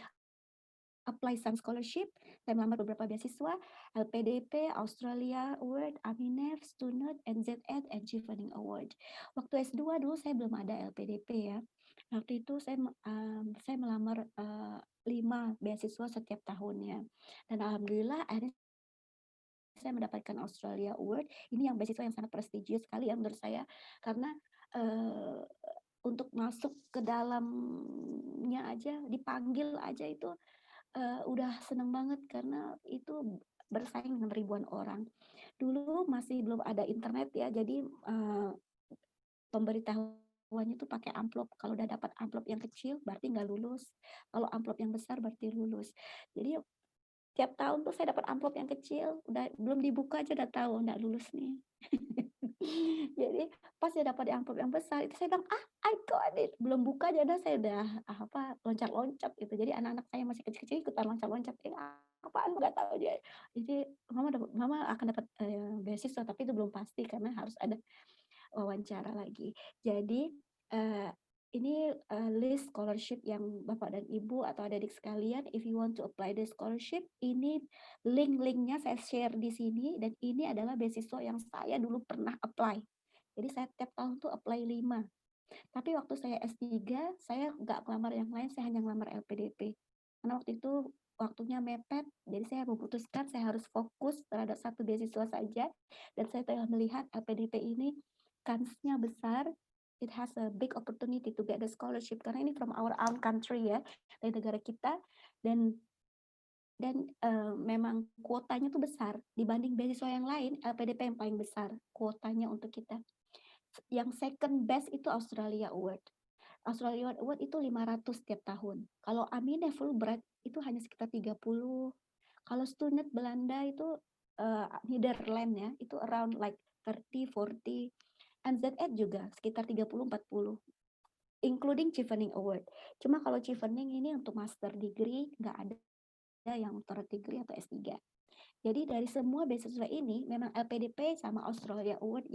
apply some scholarship. Saya melamar beberapa beasiswa, LPDP, Australia Award, Aminef, Student, NZED, and Chevening Award. Waktu S2 dulu saya belum ada LPDP ya. Waktu itu saya melamar 5 beasiswa setiap tahunnya. Dan alhamdulillah akhirnya saya mendapatkan Australia Award. Ini yang beasiswa yang sangat prestigious sekali ya menurut saya, karena untuk masuk ke dalamnya aja, dipanggil aja itu udah seneng banget, karena itu bersaing dengan ribuan orang. Dulu masih belum ada internet ya, jadi pemberitahuannya tuh pakai amplop. Kalau udah dapat amplop yang kecil berarti nggak lulus, kalau amplop yang besar berarti lulus. Jadi tiap tahun tuh saya dapat amplop yang kecil, udah belum dibuka aja udah tahu nggak lulus nih. Jadi pas saya dapat amplop yang besar itu saya bilang, I got it. Belum buka aja saya udah loncat-loncat gitu. Jadi anak-anak saya masih kecil-kecil ikutan loncat-loncat. Apaan nggak tahu dia. Jadi mama akan dapat beasiswa, tapi itu belum pasti karena harus ada wawancara lagi. Jadi ini list scholarship yang Bapak dan Ibu atau adik-adik sekalian, if you want to apply the scholarship, ini link-linknya saya share di sini, dan ini adalah beasiswa yang saya dulu pernah apply. Jadi saya tiap tahun tuh apply 5. Tapi waktu saya S3, saya nggak ngelamar yang lain, saya hanya ngelamar LPDP. Karena waktu itu waktunya mepet, jadi saya memutuskan saya harus fokus terhadap satu beasiswa saja, dan saya telah melihat LPDP ini kansnya besar. It has a big opportunity to get the scholarship karena ini from our own country ya, dari negara kita, dan memang kuotanya tuh besar dibanding beasiswa yang lain. LPDP yang paling besar kuotanya untuk kita. Yang second best itu Australia Award. Australia Award itu 500 tiap tahun. Kalau Aminef Fulbright itu hanya sekitar 30. Kalau Student Belanda itu Netherlands ya, itu around like 30, 40. NZED juga sekitar 30-40, including Chevening Award. Cuma kalau Chevening ini untuk master degree, nggak ada yang third degree atau S3. Jadi dari semua beasiswa ini, memang LPDP sama Australia Award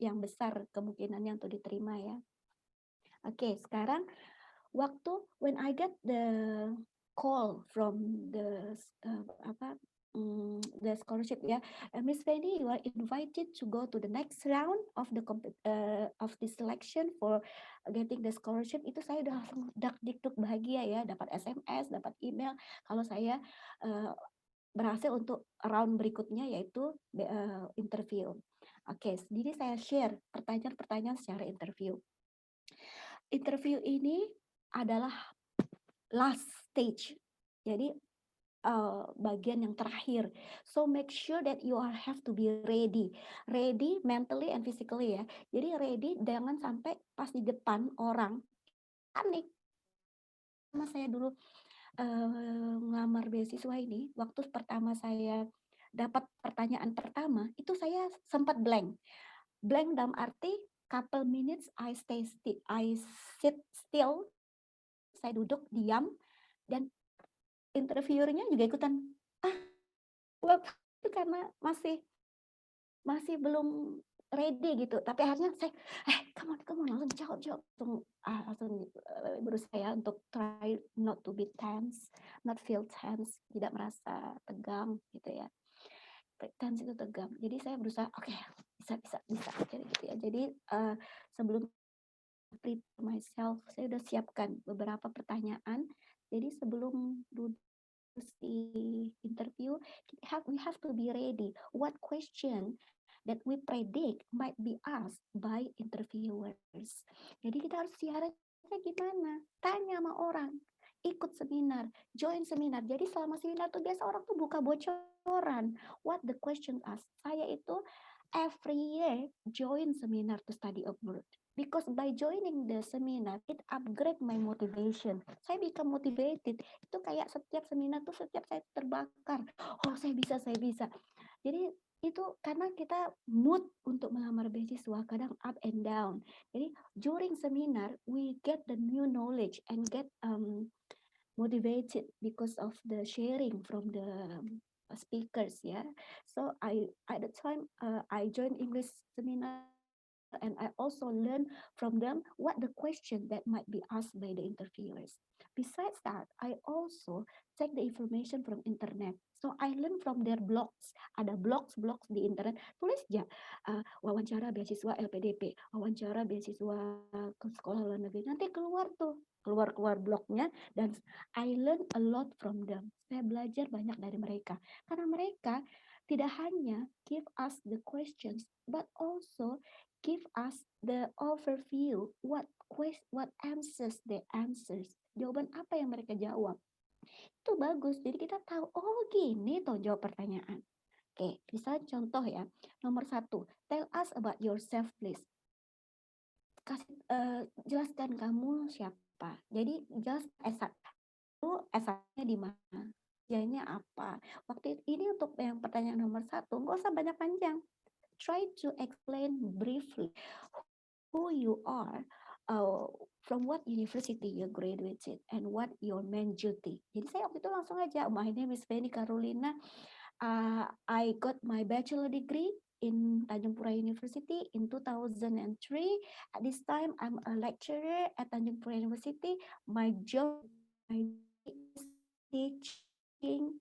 yang besar kemungkinannya untuk diterima ya. Oke, sekarang when I get the call from the scholarship ya, Miss Fanny, you are invited to go to the next round of the selection for getting the scholarship. Itu saya udah langsung dak-dikduk bahagia ya, dapat SMS, dapat email kalau saya berhasil untuk round berikutnya, yaitu interview. Oke, jadi saya share pertanyaan-pertanyaan secara interview. Interview ini adalah last stage. Jadi bagian yang terakhir. So make sure that you have to be ready mentally and physically ya. Jadi ready, jangan sampai pas di depan orang panik. Sama saya dulu ngelamar beasiswa ini, waktu pertama saya dapat pertanyaan pertama, itu saya sempat blank. Blank dalam arti couple minutes I sit still, saya duduk diam, dan interviewernya juga ikutan itu karena masih belum ready gitu. Tapi akhirnya saya come on langsung jawab langsung berusaha untuk try not to be tense, not feel tense, tidak merasa tegang gitu ya. Tense itu tegang. Jadi saya berusaha bisa gitu ya. Jadi sebelum prepare myself, saya udah siapkan beberapa pertanyaan. Jadi sebelum si interview, we have to be ready. What question that we predict might be asked by interviewers. Jadi kita harus siarannya gimana? Tanya sama orang, ikut seminar, join seminar. Jadi selama seminar tuh biasa orang tuh buka bocoran. What the question asked? Saya itu every year join seminar to study abroad. Because by joining the seminar, it upgrade my motivation. Saya become motivated. Itu kayak setiap seminar tuh setiap saya terbakar. Oh, saya bisa. Jadi itu karena kita mood untuk melamar beasiswa kadang up and down. Jadi during seminar, we get the new knowledge and get motivated because of the sharing from the speakers. Yeah. So at the time I joined English seminar. And I also learn from them what the question that might be asked by the interviewers. Besides that, I also check the information from internet. So I learn from their blogs. Ada blogs di internet. Tulis aja wawancara beasiswa LPDP, wawancara beasiswa ke sekolah luar negeri. Nanti keluar blognya, dan I learn a lot from them. Saya belajar banyak dari mereka. Karena mereka tidak hanya give us the questions, but also give us the overview, what answers they answers. Jawaban apa yang mereka jawab. Itu bagus. Jadi kita tahu, oh gini toh jawab pertanyaan. Oke, bisa contoh ya. Nomor 1, tell us about yourself please. Jelaskan kamu siapa. Jadi jelas S1-nya di mana? Jadinya apa? Waktu ini untuk yang pertanyaan nomor 1, nggak usah banyak panjang. Try to explain briefly who you are, from what university you graduated, and what your main duty. Jadi saya waktu itu langsung aja, my name is Feni Carolina. I got my bachelor degree in Tanjung Pura University in 2003. At this time, I'm a lecturer at Tanjung Pura University. My job is teaching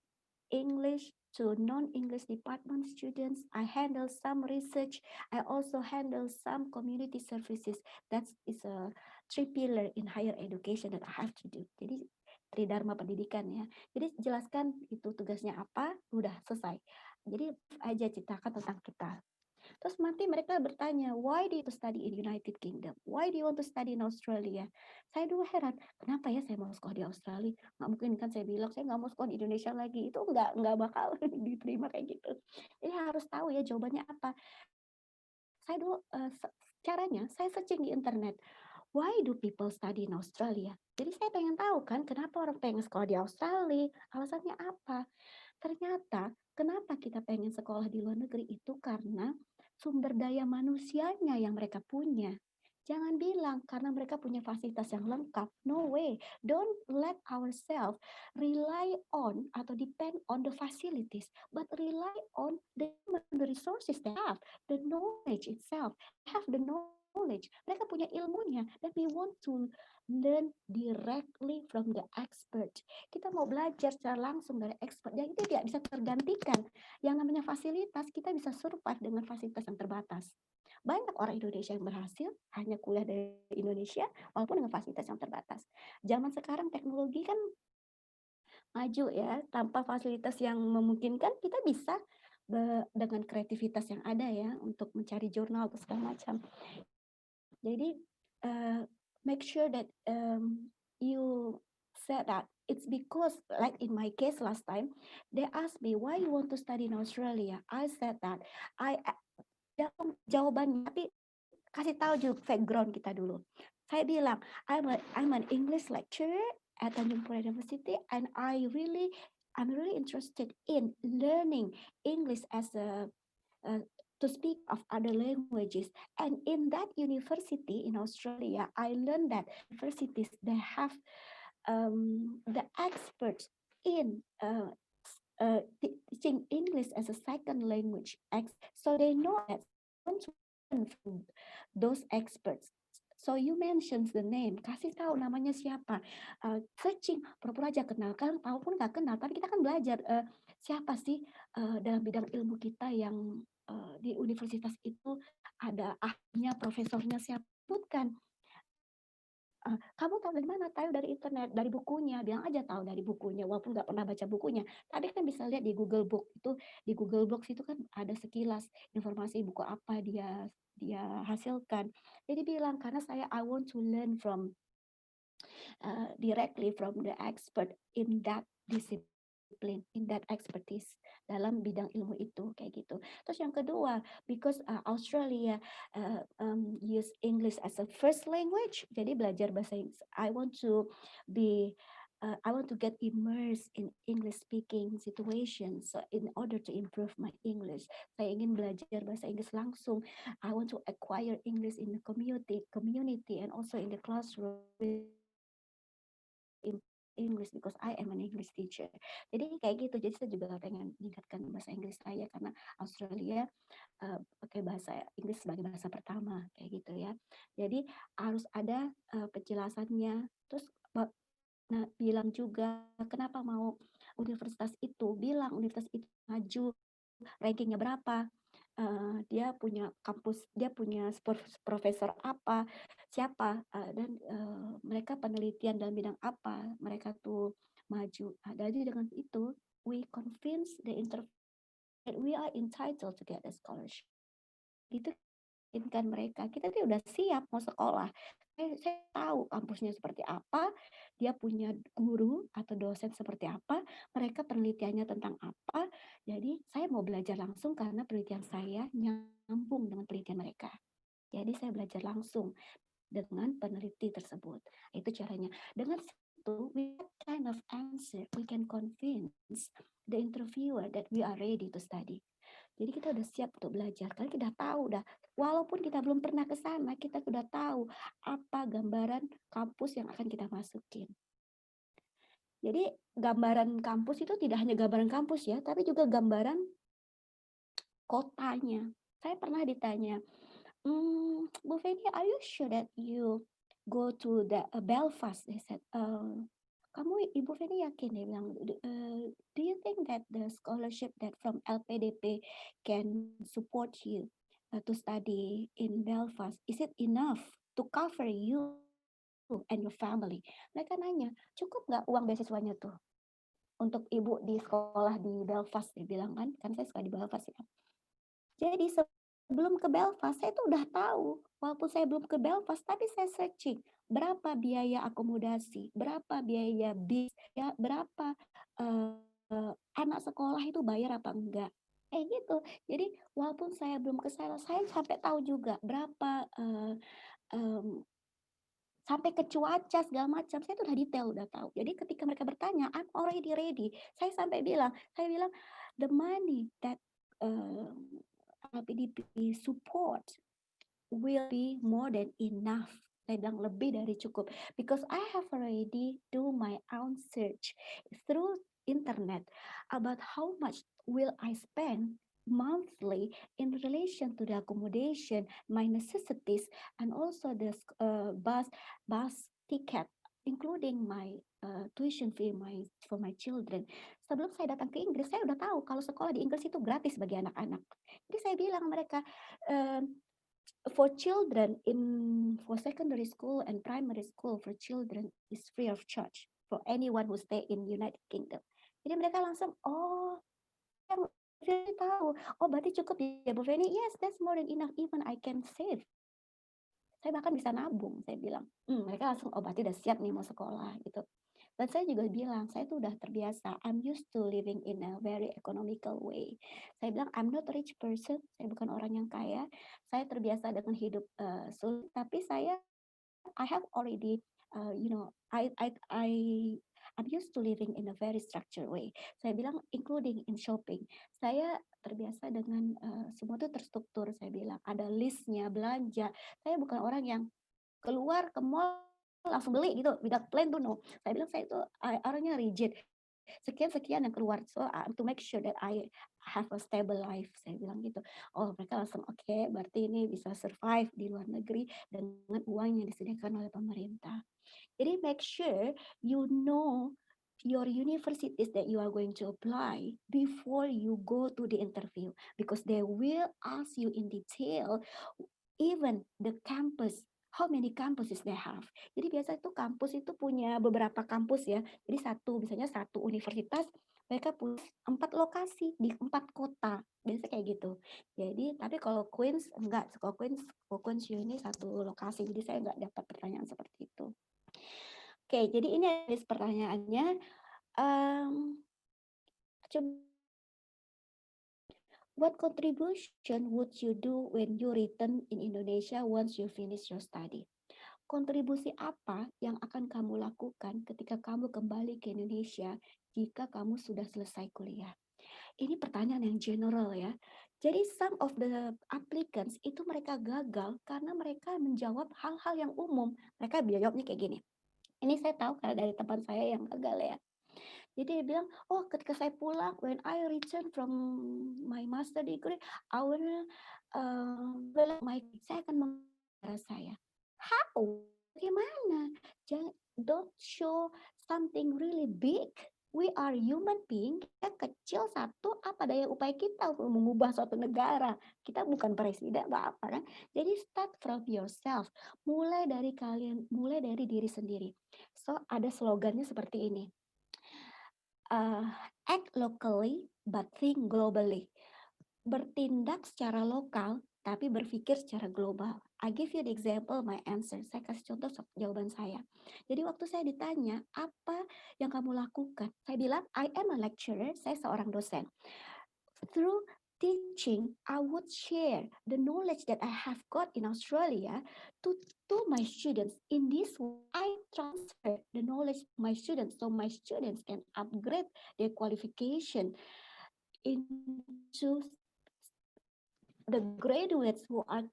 English to non-English department students. I handle some research. I also handle some community services. That is a 3 pillar in higher education that I have to do. Jadi tridharma pendidikan ya. Jadi jelaskan itu tugasnya apa, udah selesai. Jadi aja ceritakan tentang kita. Terus nanti mereka bertanya, why do you study in United Kingdom? Why do you want to study in Australia? Saya dulu heran, kenapa ya saya mau sekolah di Australia? Nggak mungkin kan saya bilang, saya nggak mau sekolah di Indonesia lagi. Itu nggak bakal diterima kayak gitu. Jadi harus tahu ya jawabannya apa. Saya dulu, caranya saya searching di internet. Why do people study in Australia? Jadi saya pengen tahu kan, kenapa orang pengen sekolah di Australia? Alasannya apa? Ternyata, kenapa kita pengen sekolah di luar negeri itu karena sumber daya manusianya yang mereka punya. Jangan bilang karena mereka punya fasilitas yang lengkap. No way. Don't let ourselves rely on atau depend on the facilities, but rely on the resources they have, the knowledge itself. Have the knowledge. Mereka punya ilmunya, dan we want to learn directly from the expert. Kita mau belajar secara langsung dari expert, dan itu tidak bisa tergantikan. Yang namanya fasilitas, kita bisa survive dengan fasilitas yang terbatas. Banyak orang Indonesia yang berhasil hanya kuliah dari Indonesia walaupun dengan fasilitas yang terbatas. Zaman sekarang teknologi kan maju ya, tanpa fasilitas yang memungkinkan kita bisa dengan kreativitas yang ada ya untuk mencari jurnal atau segala macam. Jadi make sure that you said that it's because, like in my case last time, they asked me why you want to study in Australia. I said that jawabannya, tapi kasih tahu juga background kita dulu. Saya bilang I'm an English lecturer at Tanjung Pura University, and I'm really interested in learning English as to speak of other languages. And in that university in Australia, I learned that universities, they have the experts in teaching English as a second language. So they know that from those experts. So you mentions the name, kasih tahu namanya siapa, searching, pura-pura aja kenal, kan tahu pun nggak kenal, tapi kita kan belajar siapa sih dalam bidang ilmu kita yang di universitas itu ada ahlinya, profesornya, siapa, sebutkan. Kamu tahu dari mana? Tahu dari internet, dari bukunya. Bilang aja tahu dari bukunya, walaupun nggak pernah baca bukunya. Tapi kan bisa lihat di Google Book itu, di Google Books itu kan ada sekilas informasi buku apa dia hasilkan. Jadi bilang karena I want to learn from directly from the expert in that discipline, in that expertise dalam bidang ilmu itu, kayak gitu. Terus yang kedua, because Australia use English as a first language, jadi belajar bahasa Inggris. I want to get immersed in English speaking situations, so in order to improve my English. Saya ingin belajar bahasa Inggris langsung. I want to acquire English in the community and also in the classroom English because I am an English teacher. Jadi kayak gitu. Jadi saya juga pengen meningkatkan bahasa Inggris saya karena Australia pakai bahasa Inggris sebagai bahasa pertama kayak gitu ya. Jadi harus ada penjelasannya. Terus bilang juga kenapa mau universitas itu, bilang universitas itu maju, rankingnya berapa, dia punya kampus, dia punya profesor apa, siapa, dan mereka penelitian dalam bidang apa, mereka tuh maju. Jadi dengan itu we convince the interviewer that we are entitled to get a scholarship. Itu kan mereka, kita tuh udah siap mau sekolah. Saya tahu kampusnya seperti apa, dia punya guru atau dosen seperti apa, mereka penelitiannya tentang apa. Jadi saya mau belajar langsung karena penelitian saya nyambung dengan penelitian mereka. Jadi saya belajar langsung dengan peneliti tersebut. Itu caranya. Dengan itu, with that kind of answer, we can convince the interviewer that we are ready to study. Jadi kita udah siap untuk belajar, karena kita tahu dah, walaupun kita belum pernah ke sana, kita sudah tahu apa gambaran kampus yang akan kita masukin. Jadi gambaran kampus itu tidak hanya gambaran kampus ya, tapi juga gambaran kotanya. Saya pernah ditanya, Bu Feni, are you sure that you go to the Belfast? They said, kamu Ibu Feni yakin, dia bilang, do you think that the scholarship that from LPDP can support you to study in Belfast, is it enough to cover you and your family? Mereka nanya, cukup nggak uang beasiswanya tuh untuk ibu di sekolah di Belfast? Dia bilang kan saya suka di Belfast ya. Jadi sebelum ke Belfast, saya tuh udah tahu, walaupun saya belum ke Belfast, tapi saya searching berapa biaya akomodasi, berapa biaya bis, ya, berapa anak sekolah itu bayar apa enggak. Gitu. Jadi walaupun saya belum ke sana, saya sampai tahu juga berapa sampai ke cuaca segala macam, saya tuh udah detail, udah tahu. Jadi ketika mereka bertanya, I'm already ready. Saya bilang, the money that LPDP support will be more than enough. Saya bilang lebih dari cukup, because I have already do my own search through internet about how much will I spend monthly in relation to the accommodation, my necessities, and also the bus ticket, including my tuition fee for my children. Sebelum saya datang ke Inggris, saya udah tahu kalau sekolah di Inggris itu gratis bagi anak-anak. Jadi saya bilang mereka, for children for secondary school and primary school for children is free of charge for anyone who stay in United Kingdom. Jadi mereka langsung, saya tahu, berarti cukup ya Bu Feni. Yes, that's more than enough, even I can save. Saya bahkan bisa nabung, saya bilang. Mereka langsung, oh berarti udah siap nih mau sekolah gitu. Dan saya juga bilang, saya tuh udah terbiasa. I'm used to living in a very economical way. Saya bilang, I'm not a rich person. Saya bukan orang yang kaya. Saya terbiasa dengan hidup sulit. Tapi I have already, I'm used to living in a very structured way. Saya bilang, including in shopping. Saya terbiasa dengan semua itu terstruktur. Saya bilang, ada listnya, belanja. Saya bukan orang yang keluar ke mall langsung beli gitu, without plan tuh no. Saya bilang saya itu orangnya rigid. Sekian yang keluar. So to make sure that I have a stable life, saya bilang gitu. Oh mereka langsung oke, berarti ini bisa survive di luar negeri dengan uang yang disediakan oleh pemerintah. Jadi make sure you know your universities that you are going to apply before you go to the interview, because they will ask you in detail even the campus, how many campuses they have. Jadi biasa itu kampus itu punya beberapa kampus ya. Jadi misalnya satu universitas mereka punya 4 lokasi di 4 kota. Biasa kayak gitu. Jadi tapi kalau Queens enggak, kalau Queens ini satu lokasi. Jadi saya enggak dapat pertanyaan seperti itu. Oke, jadi ini ada pertanyaannya. What contribution would you do when you return in Indonesia once you finish your study? Kontribusi apa yang akan kamu lakukan ketika kamu kembali ke Indonesia jika kamu sudah selesai kuliah? Ini pertanyaan yang general ya. Jadi some of the applicants itu mereka gagal karena mereka menjawab hal-hal yang umum. Mereka jawabnya kayak gini. Ini saya tahu karena dari teman saya yang gagal ya. Jadi dia bilang, oh ketika saya pulang, when I return from my master degree, I will saya akan mengenal saya. How? Bagaimana? Don't show something really big. We are human being. Kita kecil satu, apa daya upaya kita untuk mengubah suatu negara. Kita bukan presiden atau apa kan. Jadi start from yourself. Mulai dari kalian, mulai dari diri sendiri. So ada slogannya seperti ini. Act locally but think globally. Bertindak secara lokal tapi berpikir secara global. I give you the example my answer. Saya kasih contoh jawaban saya. Jadi waktu saya ditanya apa yang kamu lakukan, saya bilang I am a lecturer. Saya seorang dosen. Through teaching, I would share the knowledge that I have got in Australia to my students. In this way, I transfer the knowledge to my students so my students can upgrade their qualification into the graduates who are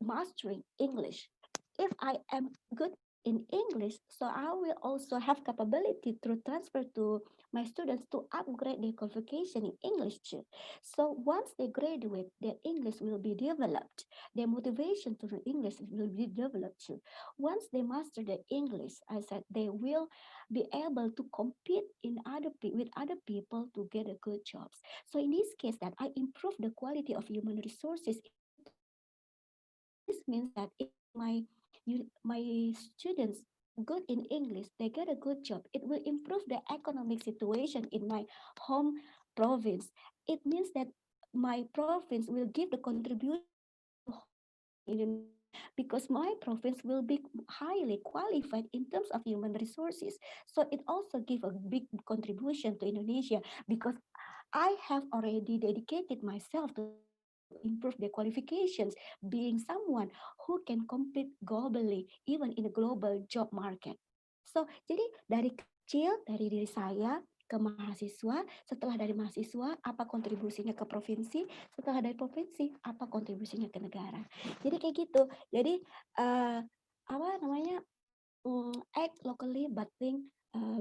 mastering English. If I am good in English, so I will also have capability to transfer to my students to upgrade their qualification in English too. So once they graduate, their English will be developed. Their motivation to learn English will be developed too. Once they master the English, I said they will be able to compete with other people to get a good jobs. So in this case, that I improve the quality of human resources. This means that if my students good in English, they get a good job. It will improve the economic situation in my home province. It means that my province will give the contribution because my province will be highly qualified in terms of human resources. So it also gives a big contribution to Indonesia because I have already dedicated myself to improve their qualifications, being someone who can compete globally, even in a global job market. So, jadi dari kecil, dari diri saya ke mahasiswa, setelah dari mahasiswa, apa kontribusinya ke provinsi, setelah dari provinsi, apa kontribusinya ke negara. Jadi kayak gitu. Jadi, act locally but think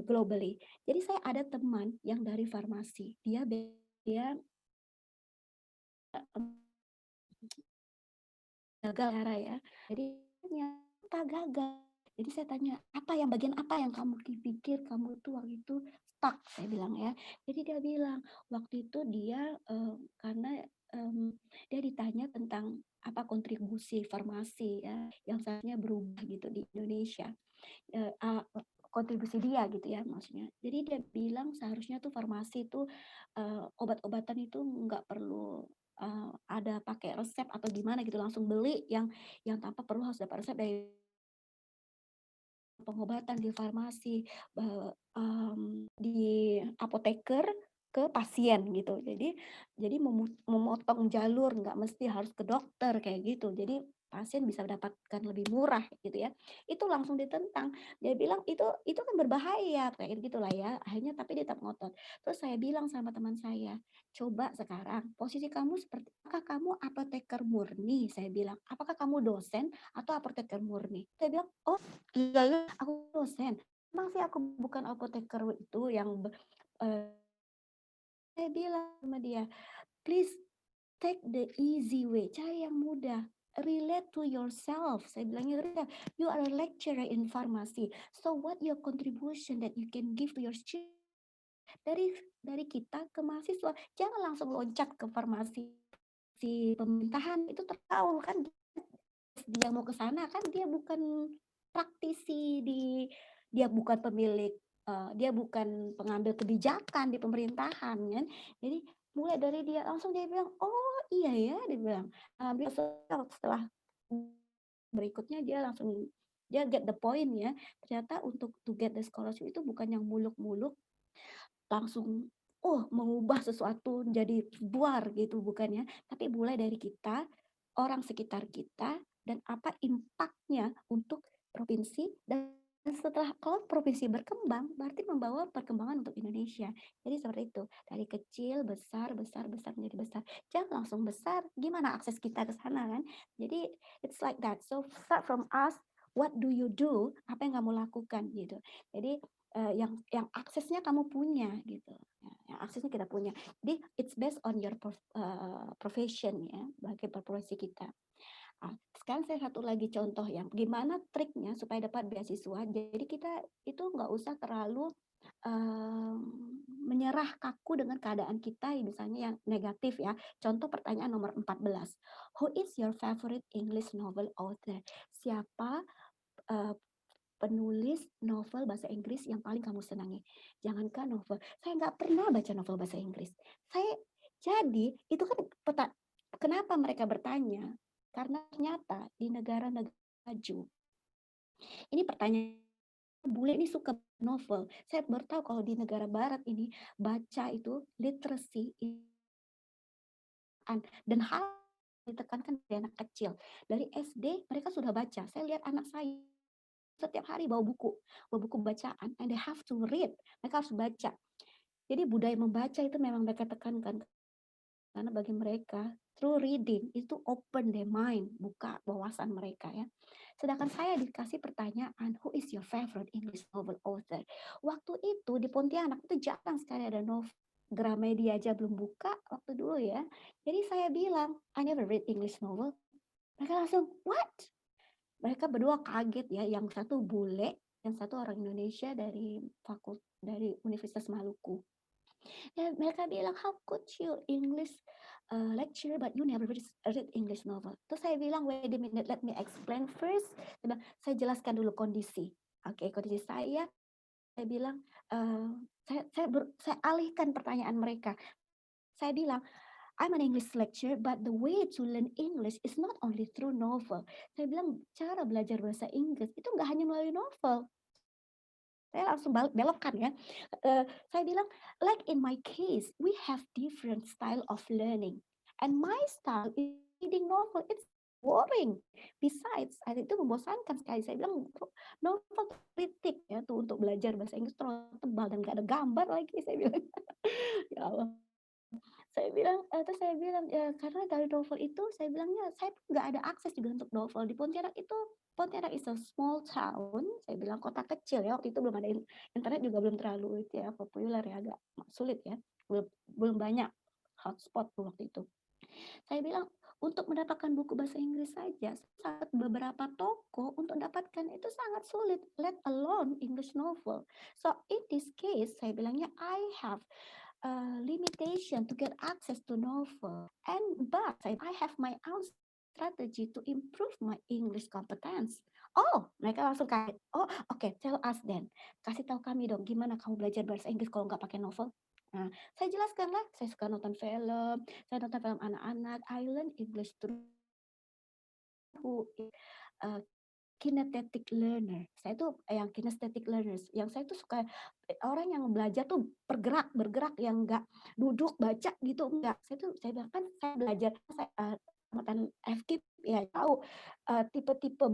globally. Jadi saya ada teman yang dari farmasi, dia gagal ya. Jadi ternyata gagal. Jadi saya tanya, bagian apa yang kamu pikir kamu tuh waktu itu stuck, saya bilang ya. Jadi dia bilang waktu itu dia karena dia ditanya tentang apa kontribusi farmasi ya yang seharusnya berubah gitu di Indonesia. Kontribusi dia gitu ya maksudnya. Jadi dia bilang seharusnya tuh farmasi itu obat-obatan itu nggak perlu ada pakai resep atau gimana gitu, langsung beli yang tanpa perlu harus dapat resep dari pengobatan di farmasi, di apoteker ke pasien gitu. Jadi memotong jalur, nggak mesti harus ke dokter kayak gitu. Jadi pasien bisa mendapatkan lebih murah gitu ya. Itu langsung ditentang. Dia bilang itu kan berbahaya kayak gitulah ya. Akhirnya tapi dia tetap ngotot. Terus saya bilang sama teman saya, coba sekarang posisi kamu seperti apakah kamu apoteker murni? Saya bilang, apakah kamu dosen atau apoteker murni? Saya bilang, oh iya, aku dosen. Emang sih aku bukan apoteker itu yang saya bilang sama dia, please take the easy way, cari yang mudah. Relate to yourself. Saya bilangnya, you are a lecturer in pharmacy. So what your contribution that you can give to your student? Dari kita ke mahasiswa, jangan langsung loncat ke farmasi si pemerintahan, itu tahu kan dia mau ke sana kan dia bukan praktisi dia bukan pemilik dia bukan pengambil kebijakan di pemerintahan kan. Jadi mulai dari dia langsung dia bilang, oh iya ya, dia bilang. Setelah berikutnya dia get the point ya. Ternyata untuk to get the scholarship itu bukan yang muluk-muluk langsung mengubah sesuatu jadi buar gitu, bukan ya, tapi mulai dari kita, orang sekitar kita, dan apa impaknya untuk provinsi, dan setelah kalau provinsi berkembang berarti membawa perkembangan untuk Indonesia. Jadi seperti itu, dari kecil besar besar besar menjadi besar, jangan langsung besar, gimana akses kita ke sana kan. Jadi it's like that, so start from us, what do you do, apa yang kamu lakukan gitu. Jadi yang aksesnya kamu punya gitu, yang aksesnya kita punya. Jadi it's based on your profession ya, bagi profesi kita. Sekarang saya satu lagi contoh yang gimana triknya supaya dapat beasiswa. Jadi kita itu nggak usah terlalu menyerah kaku dengan keadaan kita, misalnya yang negatif ya. Contoh pertanyaan nomor 14. Who is your favorite English novel author? Siapa penulis novel bahasa Inggris yang paling kamu senangi? Jangankan novel, saya nggak pernah baca novel bahasa Inggris. Jadi itu kan kenapa mereka bertanya? Karena ternyata di negara-negara maju, ini pertanyaan, bule ini suka novel. Saya baru tahu kalau di negara barat ini baca itu literacy dan hal ditekankan dari anak kecil. Dari SD mereka sudah baca. Saya lihat anak saya setiap hari bawa buku bacaan, and they have to read. Mereka harus baca. Jadi budaya membaca itu memang mereka tekankan, karena bagi mereka through reading itu open their mind, buka wawasan mereka ya. Sedangkan saya dikasih pertanyaan, who is your favorite English novel author? Waktu itu di Pontianak itu jarang sekali ada novel. Gramedia aja belum buka waktu dulu ya. Jadi saya bilang, I never read English novel. Mereka langsung, what? Mereka berdua kaget ya, yang satu bule, yang satu orang Indonesia dari Universitas Maluku. Dan mereka bilang, how could you English lecture but you never read English novel? Terus saya bilang, wait a minute, let me explain first. Saya jelaskan dulu kondisi. Oke, kondisi saya bilang, saya alihkan pertanyaan mereka. Saya bilang, I'm an English lecturer, but the way to learn English is not only through novel. Saya bilang, cara belajar bahasa Inggris itu nggak hanya melalui novel. Saya langsung belokkan ya. Saya bilang, like in my case, we have different style of learning. And my style is reading novel. It's boring. Besides, itu membosankan sekali. Saya bilang, novel kritik ya tuh untuk belajar bahasa Inggris terlalu tebal dan nggak ada gambar lagi. Saya bilang, ya Allah. Saya bilang, terus saya bilang, ya karena dari novel itu, saya bilangnya, saya nggak ada akses juga untuk novel. Di Pontianak is a small town, saya bilang kota kecil ya, waktu itu belum ada internet juga belum terlalu itu ya, populer ya, agak sulit ya, belum banyak hotspot waktu itu. Saya bilang, untuk mendapatkan buku bahasa Inggris saja, saat beberapa toko untuk dapatkan itu sangat sulit, let alone English novel. So in this case, saya bilangnya, I have limitation to get access to novel, but I have my own strategy to improve my English competence. Oh, mereka langsung kaget. Oh, okay, tell us then. Kasih tahu kami dong, gimana kamu belajar bahasa Inggris kalau nggak pakai novel? Nah, saya jelaskanlah, saya suka nonton film, saya nonton film anak-anak, I learn English through uh, kinetic learner. Saya tuh yang kinesthetic learners. Yang saya tuh suka orang yang belajar tuh bergerak yang enggak duduk baca gitu enggak. Saya bilang kan saya belajar saya amatan FKIP ya tahu tipe-tipe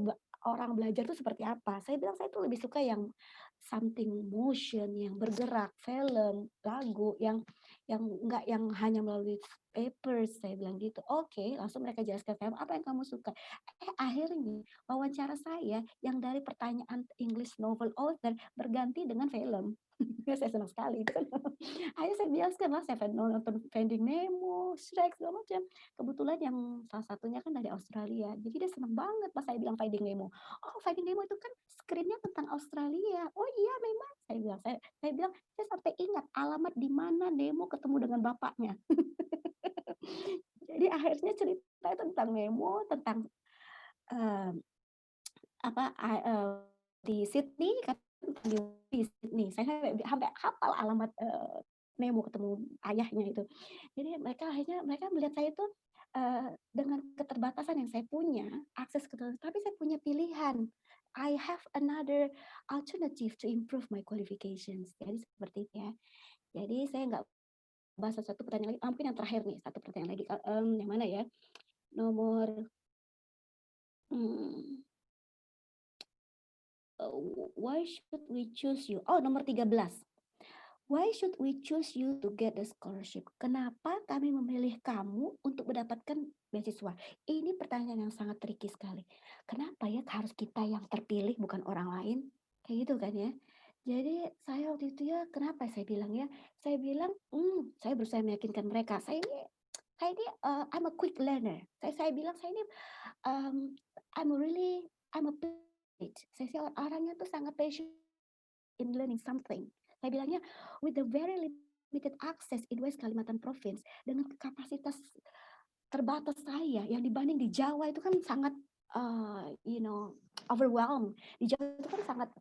orang belajar tuh seperti apa. Saya bilang saya tuh lebih suka yang something motion, yang bergerak, film, lagu yang enggak yang hanya melalui papers. Saya bilang gitu. Oke, langsung mereka jelaskan film apa yang kamu suka. Akhirnya wawancara saya yang dari pertanyaan English novel author berganti dengan film. Saya senang sekali itu kan. Akhirnya saya bilaskan lah, saya nonton Finding Nemo, Shrek, segala macam. Kebetulan yang salah satunya kan dari Australia. Jadi dia senang banget pas saya bilang Finding Nemo. Oh, Finding Nemo itu kan skripnya tentang Australia. Oh iya memang. Saya bilang, saya sampai ingat alamat di mana Nemo ketemu dengan bapaknya. Jadi akhirnya cerita tentang Nemo, tentang di Sydney kan di Sydney. Saya sampai hafal alamat Nemo ketemu ayahnya itu. Jadi mereka melihat saya itu dengan keterbatasan yang saya punya, akses ke tapi saya punya pilihan. I have another alternative to improve my qualifications. Jadi seperti itu ya. Jadi saya nggak bahas satu pertanyaan lagi. Mungkin yang terakhir nih, satu pertanyaan lagi. Yang mana ya? Nomor why should we choose you? Oh, nomor 13. Why should we choose you to get the scholarship? Kenapa kami memilih kamu untuk mendapatkan beasiswa? Ini pertanyaan yang sangat tricky sekali. Kenapa ya harus kita yang terpilih bukan orang lain? Kayak gitu kan ya. Jadi saya waktu itu ya, kenapa saya bilang ya? Saya bilang, saya berusaha meyakinkan mereka. Saya ini I'm a quick learner. Saya bilang saya ini I'm a saya orangnya tuh sangat passionate in learning something. Saya bilangnya with the very limited access in West Kalimantan Province, dengan kapasitas terbatas saya yang dibanding di Jawa itu kan sangat overwhelmed. Di Jawa itu kan sangat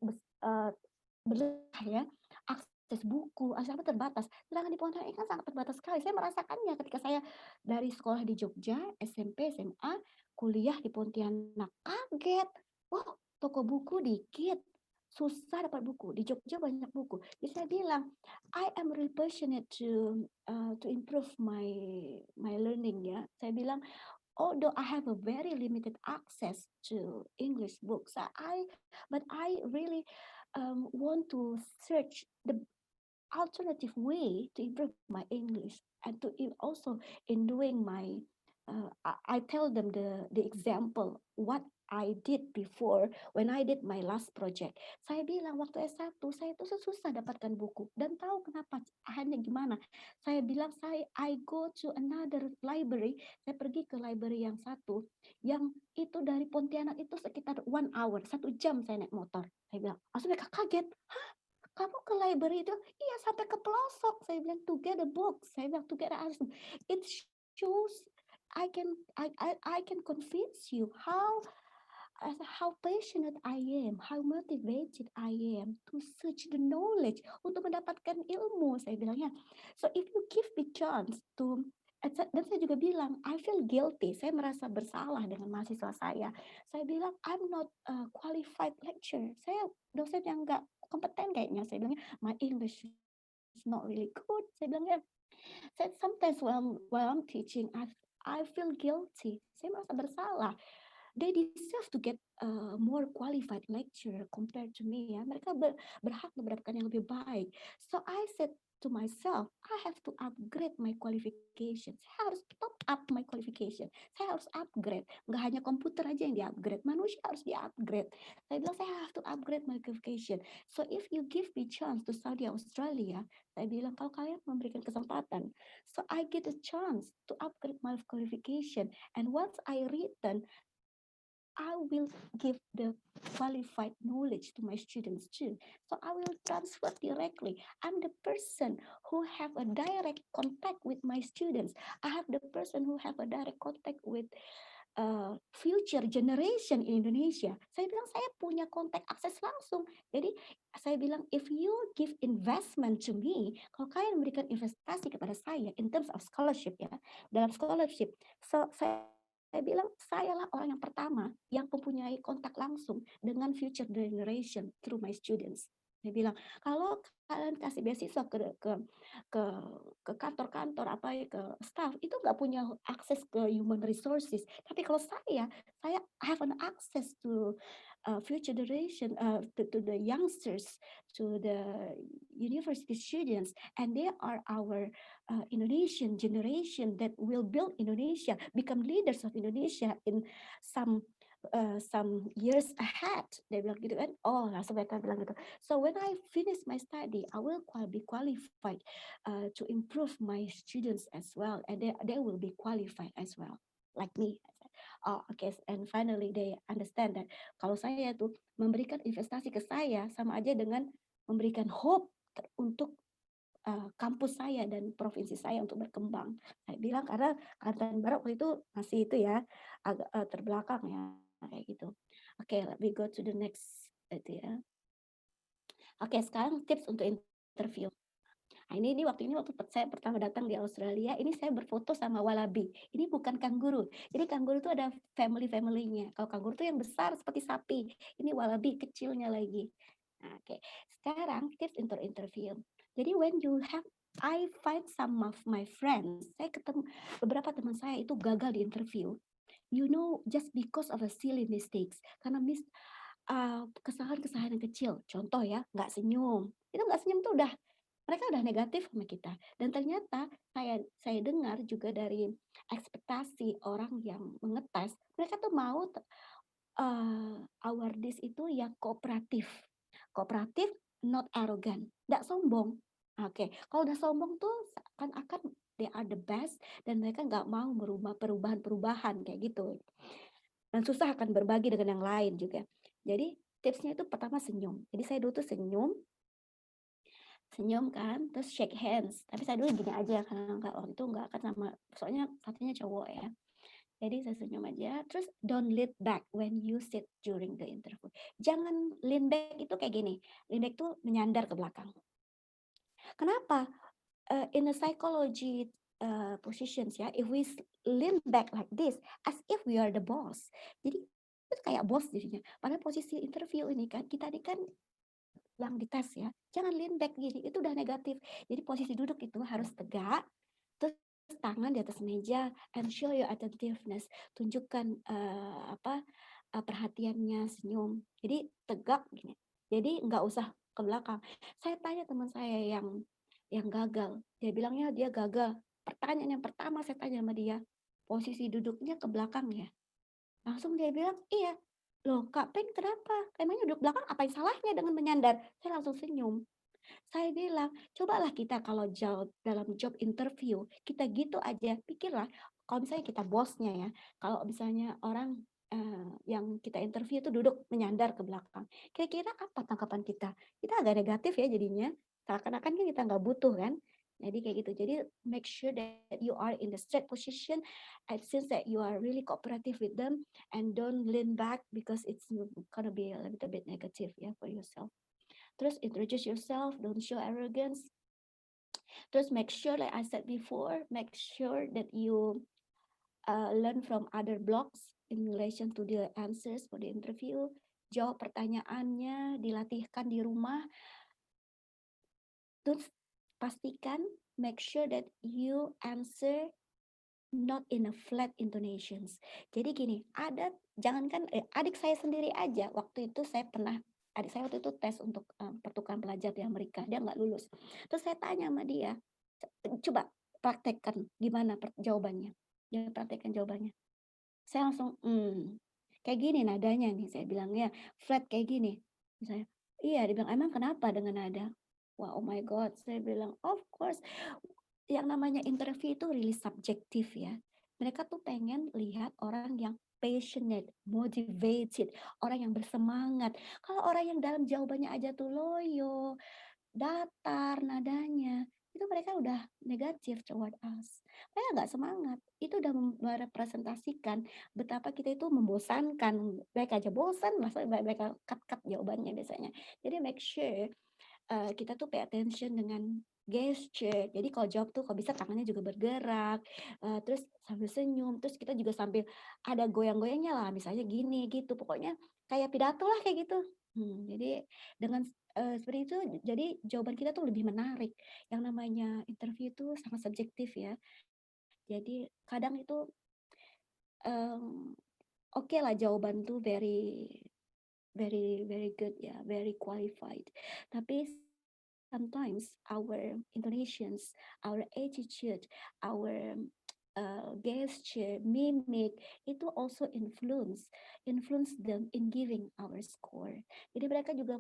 berlebihan ya, akses buku, akses terbatas. Sedangkan di Pontianak kan sangat terbatas sekali. Saya merasakannya ketika saya dari sekolah di Jogja, SMP, SMA, kuliah di Pontianak, kaget. Oh, toko buku dikit, susah dapat buku. Di Jogja banyak buku. Jadi saya bilang, I am really passionate to improve my learning ya. Saya bilang, although I have a very limited access to English books, but I really want to search the alternative way to improve my English and to also in doing my I tell them the example what I did before when I did my last project. Saya bilang waktu S1 saya itu susah dapatkan buku dan tahu kenapa akhirnya gimana. Saya bilang I go to another library, saya pergi ke library yang satu yang itu dari Pontianak itu sekitar 1 hour, 1 jam saya naik motor. Saya bilang, langsung mereka kaget. Hah? Kamu ke library itu? Iya, sampai ke pelosok. Saya bilang to get a book. Saya bilang to get a it shows I can convince you how passionate I am, how motivated I am to search the knowledge, untuk mendapatkan ilmu. Saya bilangnya, so if you give me chance to, dan saya juga bilang I feel guilty, saya merasa bersalah dengan mahasiswa saya. Saya bilang I'm not a qualified lecturer, saya dosen yang enggak kompeten kayaknya. Saya bilangnya my English is not really good. Saya bilangnya, sometimes while I'm teaching I feel guilty. Saya merasa bersalah. They deserve to get more qualified lecturer compared to me ya. Mereka berhak mendapatkan yang lebih baik. So I said to myself, I have to upgrade my qualifications. Saya harus top up my qualification. Saya harus upgrade. Nggak hanya komputer aja yang di-upgrade, manusia harus di-upgrade. Saya bilang saya have to upgrade my qualification. So if you give me chance to study Australia, saya bilang kalau kalian memberikan kesempatan, so I get a chance to upgrade my qualification. And once I return, I will give the qualified knowledge to my students too. So I will transfer directly. I'm the person who have a direct contact with my students. I have the person who have a direct contact with future generation in Indonesia. Saya bilang saya punya kontak akses langsung. Jadi saya bilang if you give investment to me, kalau kalian memberikan investasi kepada saya in terms of scholarship ya, dalam scholarship, so saya bilang sayalah orang yang pertama yang mempunyai kontak langsung dengan future generation through my students. Saya bilang kalau kalian kasih beasiswa ke kantor-kantor apa ya, ke staff itu nggak punya akses ke human resources. Tapi kalau saya have an access to future generation, to the youngsters, to the university students, and they are our Indonesian generation that will build Indonesia, become leaders of Indonesia in some years ahead. Dia bilang gitu kan. Oh, langsung mereka bilang gitu. So when I finish my study, I will be qualified to improve my students as well, and they will be qualified as well, like me. Oh, okay. And finally they understand that kalau saya tuh memberikan investasi ke saya sama aja dengan memberikan hope untuk kampus saya dan provinsi saya untuk berkembang. Saya bilang karena Kalimantan Barat waktu itu masih itu ya agak terbelakang ya kayak gitu. Oke, let me go to the next itu ya. Oke, sekarang tips untuk interview. Nah, ini waktu saya pertama datang di Australia, ini saya berfoto sama wallaby. Ini bukan kanguru. Jadi kanguru itu ada family-nya. Kalau kanguru itu yang besar seperti sapi. Ini wallaby kecilnya lagi. Nah, oke. Sekarang tips untuk interview. Jadi when you have I find some of my friends, saya ketemu beberapa teman saya itu gagal di interview. You know, just because of a silly mistakes. Karena kesalahan-kesalahan yang kecil. Contoh ya, nggak senyum. Itu nggak senyum tuh mereka udah negatif sama kita. Dan ternyata saya dengar juga dari ekspektasi orang yang mengetes, mereka tuh mau awardis itu yang kooperatif. Kooperatif, not arrogant. Nggak sombong. Oke, kalau udah sombong tuh akan they are the best dan mereka nggak mau merubah perubahan kayak gitu. Dan susah akan berbagi dengan yang lain juga. Jadi tipsnya itu pertama senyum. Jadi saya dulu tuh senyum kan, terus shake hands. Tapi saya dulu gini aja karena waktu itu nggak akan sama, soalnya satunya cowok ya. Jadi saya senyum aja. Terus don't lean back when you sit during the interview. Jangan lean back itu kayak gini. Lean back itu menyandar ke belakang. Kenapa? In a psychology positions ya, if we lean back like this, as if we are the boss. Jadi itu kayak bos jadinya. Pada posisi interview ini kan, kita ini kan yang dites ya, jangan lean back gini, itu udah negatif. Jadi posisi duduk itu harus tegak, terus tangan di atas meja, and show your attentiveness, tunjukkan perhatiannya, senyum. Jadi tegak gini. Jadi nggak usah ke belakang. Saya tanya teman saya yang gagal, dia bilangnya dia gagal. Pertanyaan yang pertama saya tanya sama dia, posisi duduknya ke belakang ya. Langsung dia bilang, iya. Loh, Kak Pen kenapa? Emangnya duduk belakang apa yang salahnya dengan menyandar? Saya langsung senyum. Saya bilang, cobalah kita kalau dalam job interview, kita gitu aja, pikirlah, kalau misalnya kita bosnya ya, kalau misalnya orang yang kita interview itu duduk menyandar ke belakang, kira-kira apa tanggapan kita? Kita agak negatif ya jadinya, seakan-akan kan kita nggak butuh kan? Jadi kayak gitu. Jadi make sure that you are in the straight position and since that you are really cooperative with them and don't lean back because it's gonna be a little bit negative ya for yourself. Terus introduce yourself, don't show arrogance. Terus make sure, like I said before, make sure that you learn from other blogs in relation to the answers for the interview. Jawab pertanyaannya, dilatihkan di rumah. Terus pastikan, make sure that you answer not in a flat intonations. Jadi gini, jangankan adik saya sendiri aja, waktu itu adik saya waktu itu tes untuk pertukaran pelajar di Amerika, dia nggak lulus. Terus saya tanya sama dia, coba praktekkan gimana jawabannya. Dia praktekkan jawabannya. Saya langsung, kayak gini nadanya nih, saya bilangnya flat kayak gini. Misalnya, iya, dia bilang emang kenapa dengan nada? Wah, oh my God, saya bilang of course. Yang namanya interview itu really subjektif ya. Mereka tuh pengen lihat orang yang passionate, motivated, orang yang bersemangat. Kalau orang yang dalam jawabannya aja tuh loyo, datar nadanya, itu mereka udah negatif toward us. Mereka nggak semangat. Itu udah merepresentasikan betapa kita itu membosankan. Mereka aja bosan, masa mereka cut jawabannya biasanya. Jadi make sure kita tuh pay attention dengan gesture. Jadi kalau jawab tuh kalau bisa tangannya juga bergerak, terus sambil senyum, terus kita juga sambil ada goyang-goyangnya lah, misalnya gini gitu. Pokoknya kayak pidato lah kayak gitu. Jadi dengan seperti itu, jadi jawaban kita tuh lebih menarik. Yang namanya interview itu sangat subjektif ya. Jadi kadang itu oke lah jawaban tuh very very very good ya, very qualified. Tapi sometimes our intonations, our attitude, our gesture, mimic itu also influence them in giving our score. Jadi mereka juga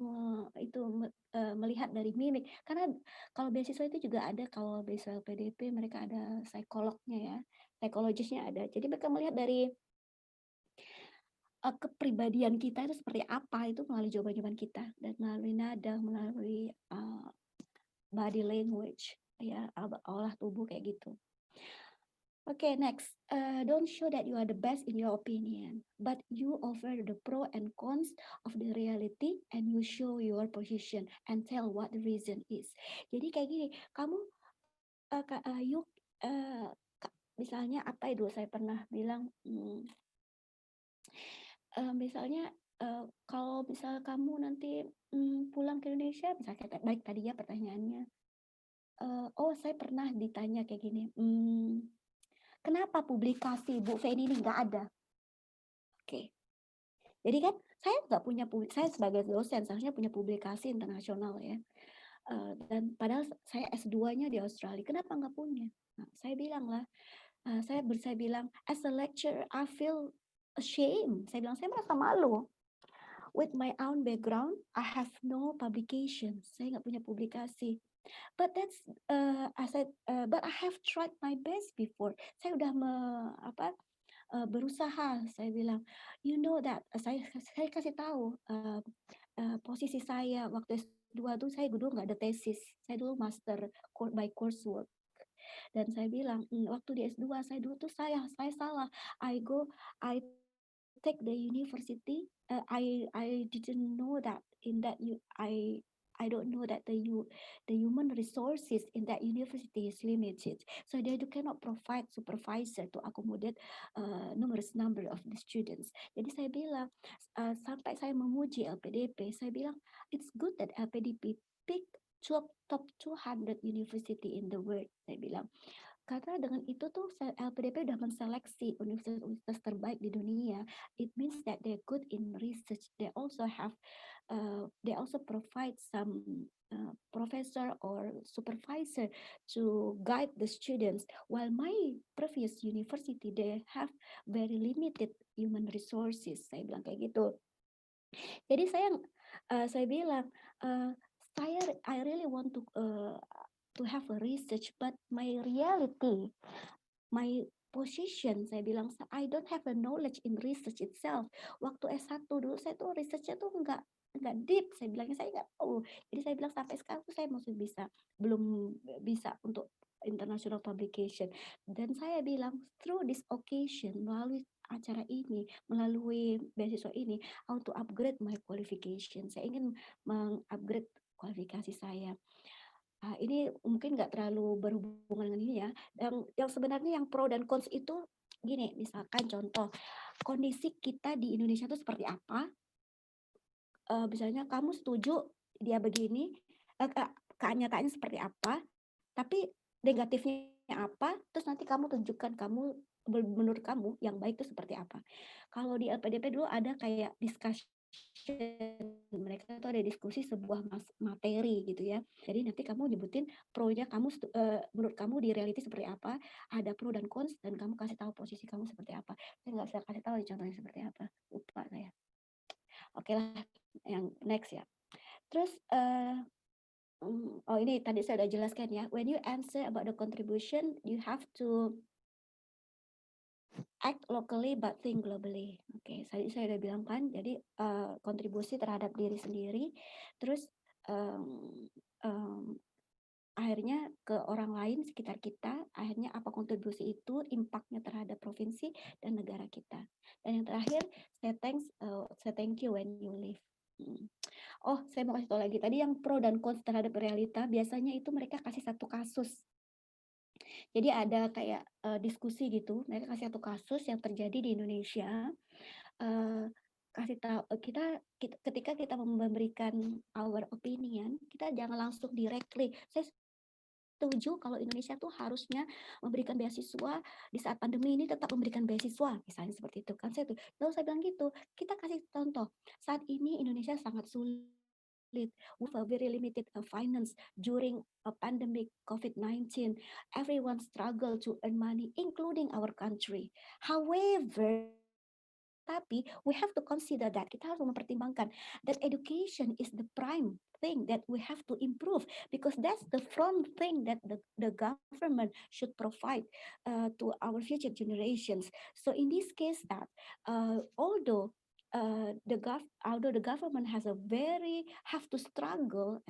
melihat dari mimik, karena kalau beasiswa itu juga ada, kalau beasiswa PDP mereka ada psikolognya ya, psikologisnya ada. Jadi mereka melihat dari kepribadian kita itu seperti apa, itu melalui jawaban-jawaban kita dan melalui nada, melalui body language ya, olah tubuh kayak gitu. Okay, next. Don't show that you are the best in your opinion, but you offer the pro and cons of the reality, and you show your position and tell what the reason is. Jadi kayak gini, kamu misalnya apa itu saya pernah bilang, misalnya kalau misal kamu nanti pulang ke Indonesia, misalnya kayak baik tadi ya pertanyaannya, oh saya pernah ditanya kayak gini, kenapa publikasi Bu Feni ini nggak ada? Oke, jadi kan saya nggak punya, saya sebagai dosen seharusnya punya publikasi internasional ya, dan padahal saya S2-nya di Australia, kenapa nggak punya? Nah, saya bilang lah, saya bilang, as a lecturer, I feel ashamed. Saya bilang, saya merasa malu. With my own background, I have no publication. Saya nggak punya publikasi. But that's, but I have tried my best before. Saya udah berusaha. Saya bilang, you know that, saya kasih tahu posisi saya waktu S2 tuh, saya dulu nggak ada tesis. Saya dulu master by coursework. Dan saya bilang, waktu di S2 saya dulu tuh saya salah. I take the university. I didn't know that in that I don't know that the human resources in that university is limited, so they cannot provide supervisor to accommodate numerous number of the students. Jadi saya bilang, sampai saya memuji LPDP, saya bilang it's good that LPDP pick top 200 university in the world. Saya bilang, karena dengan itu tuh LPDP udah menseleksi universitas terbaik di dunia. It means that they're good in research. They also provide some professor or supervisor to guide the students. While my previous university, they have very limited human resources. Saya bilang kayak gitu. Jadi saya bilang, I really want to have a research, but my reality, my position, saya bilang, I don't have a knowledge in research itself. Waktu S1 dulu saya tuh researchnya tuh nggak deep, saya bilangnya saya nggak tahu. Jadi saya bilang sampai sekarang tuh saya masih belum bisa untuk international publication. Dan saya bilang through this occasion, melalui acara ini, melalui beasiswa ini, I want to upgrade my qualification. Saya ingin mengupgrade kualifikasi saya. Ini mungkin nggak terlalu berhubungan dengan ini ya. Yang sebenarnya yang pro dan cons itu gini, misalkan contoh kondisi kita di Indonesia itu seperti apa? Misalnya kamu setuju dia begini, kenyataannya seperti apa? Tapi negatifnya apa? Terus nanti kamu tunjukkan menurut kamu yang baik itu seperti apa? Kalau di LPDP dulu ada kayak discussion, mereka tuh ada diskusi sebuah materi gitu ya. Jadi nanti kamu nyebutin pro-nya menurut kamu di reality seperti apa, ada pro dan cons, dan kamu kasih tahu posisi kamu seperti apa. Saya nggak bisa kasih tahu contohnya seperti apa, lupa saya. Oke lah, yang next ya. Terus ini tadi saya udah jelaskan ya. When you answer about the contribution, you have to act locally but think globally. Oke, saya udah bilang kan, jadi kontribusi terhadap diri sendiri, terus akhirnya ke orang lain sekitar kita, akhirnya apa kontribusi itu, impact-nya terhadap provinsi dan negara kita. Dan yang terakhir, say thank you when you leave. Oh, saya mau kasih tahu lagi. Tadi yang pro dan cons terhadap realita, biasanya itu mereka kasih satu kasus. Jadi ada kayak diskusi gitu, mereka kasih satu kasus yang terjadi di Indonesia. Kasih tahu ketika kita memberikan our opinion, kita jangan langsung directly. Saya setuju kalau Indonesia tuh harusnya memberikan beasiswa di saat pandemi ini, tetap memberikan beasiswa, misalnya seperti itu kan. Lalu saya bilang gitu, kita kasih contoh. Saat ini Indonesia sangat sulit with a very limited finance during a pandemic COVID-19. Everyone struggle to earn money, including our country. However, tapi we have to consider that kita harus mempertimbangkan that education is the prime thing that we have to improve, because that's the front thing that the government should provide to our future generations. So in this case, that although the government have to struggle,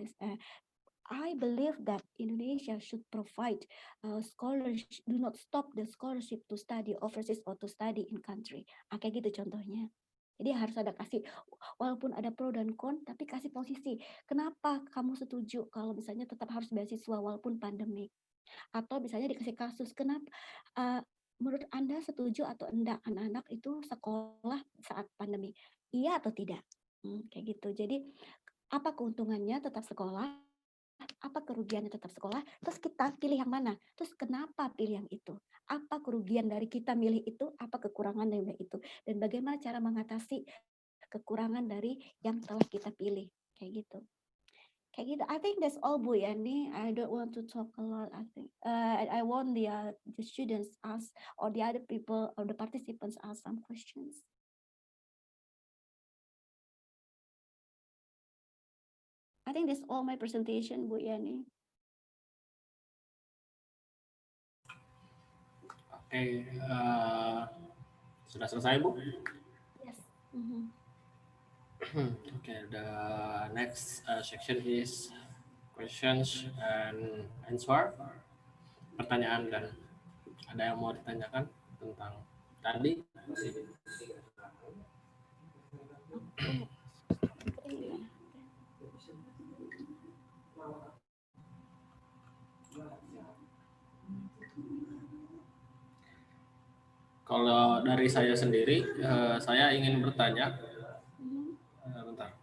I believe that Indonesia should provide scholarship, do not stop the scholarship to study overseas or to study in country. Kayak gitu contohnya. Jadi harus ada kasih, walaupun ada pro dan con, tapi kasih posisi. Kenapa kamu setuju kalau misalnya tetap harus beasiswa walaupun pandemi? Atau misalnya dikasih kasus, kenapa menurut Anda setuju atau enggak anak-anak itu sekolah saat pandemi? Iya atau tidak? Kayak gitu. Jadi apa keuntungannya tetap sekolah? Apa kerugiannya tetap sekolah? Terus kita pilih yang mana? Terus kenapa pilih yang itu? Apa kerugian dari kita milih itu? Apa kekurangan dari itu? Dan bagaimana cara mengatasi kekurangan dari yang telah kita pilih? Kayak gitu. I think that's all, Bu Yani. I don't want to talk a lot. I think I want the students ask, or the other people or the participants ask some questions. I think that's all my presentation, Bu Yani. Oke, sudah selesai, Bu? Yes. Okay, the next section is questions and answer. Pertanyaan dan ada yang mau ditanyakan tentang tadi? Kalau dari saya sendiri, saya ingin bertanya. Bentar.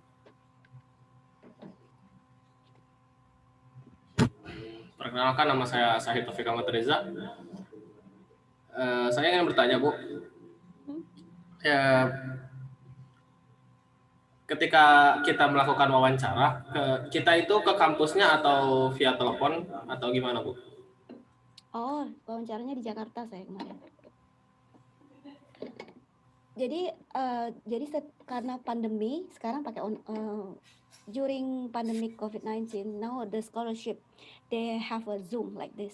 Perkenalkan, nama saya Sahid Taufik Ahmad Reza. Saya ingin bertanya, Bu. Ketika kita melakukan wawancara, kita itu ke kampusnya atau via telepon atau gimana, Bu? Oh, wawancaranya di Jakarta saya kemarin. Jadi karena pandemi sekarang pakai during pandemic COVID-19, now the scholarship they have a Zoom like this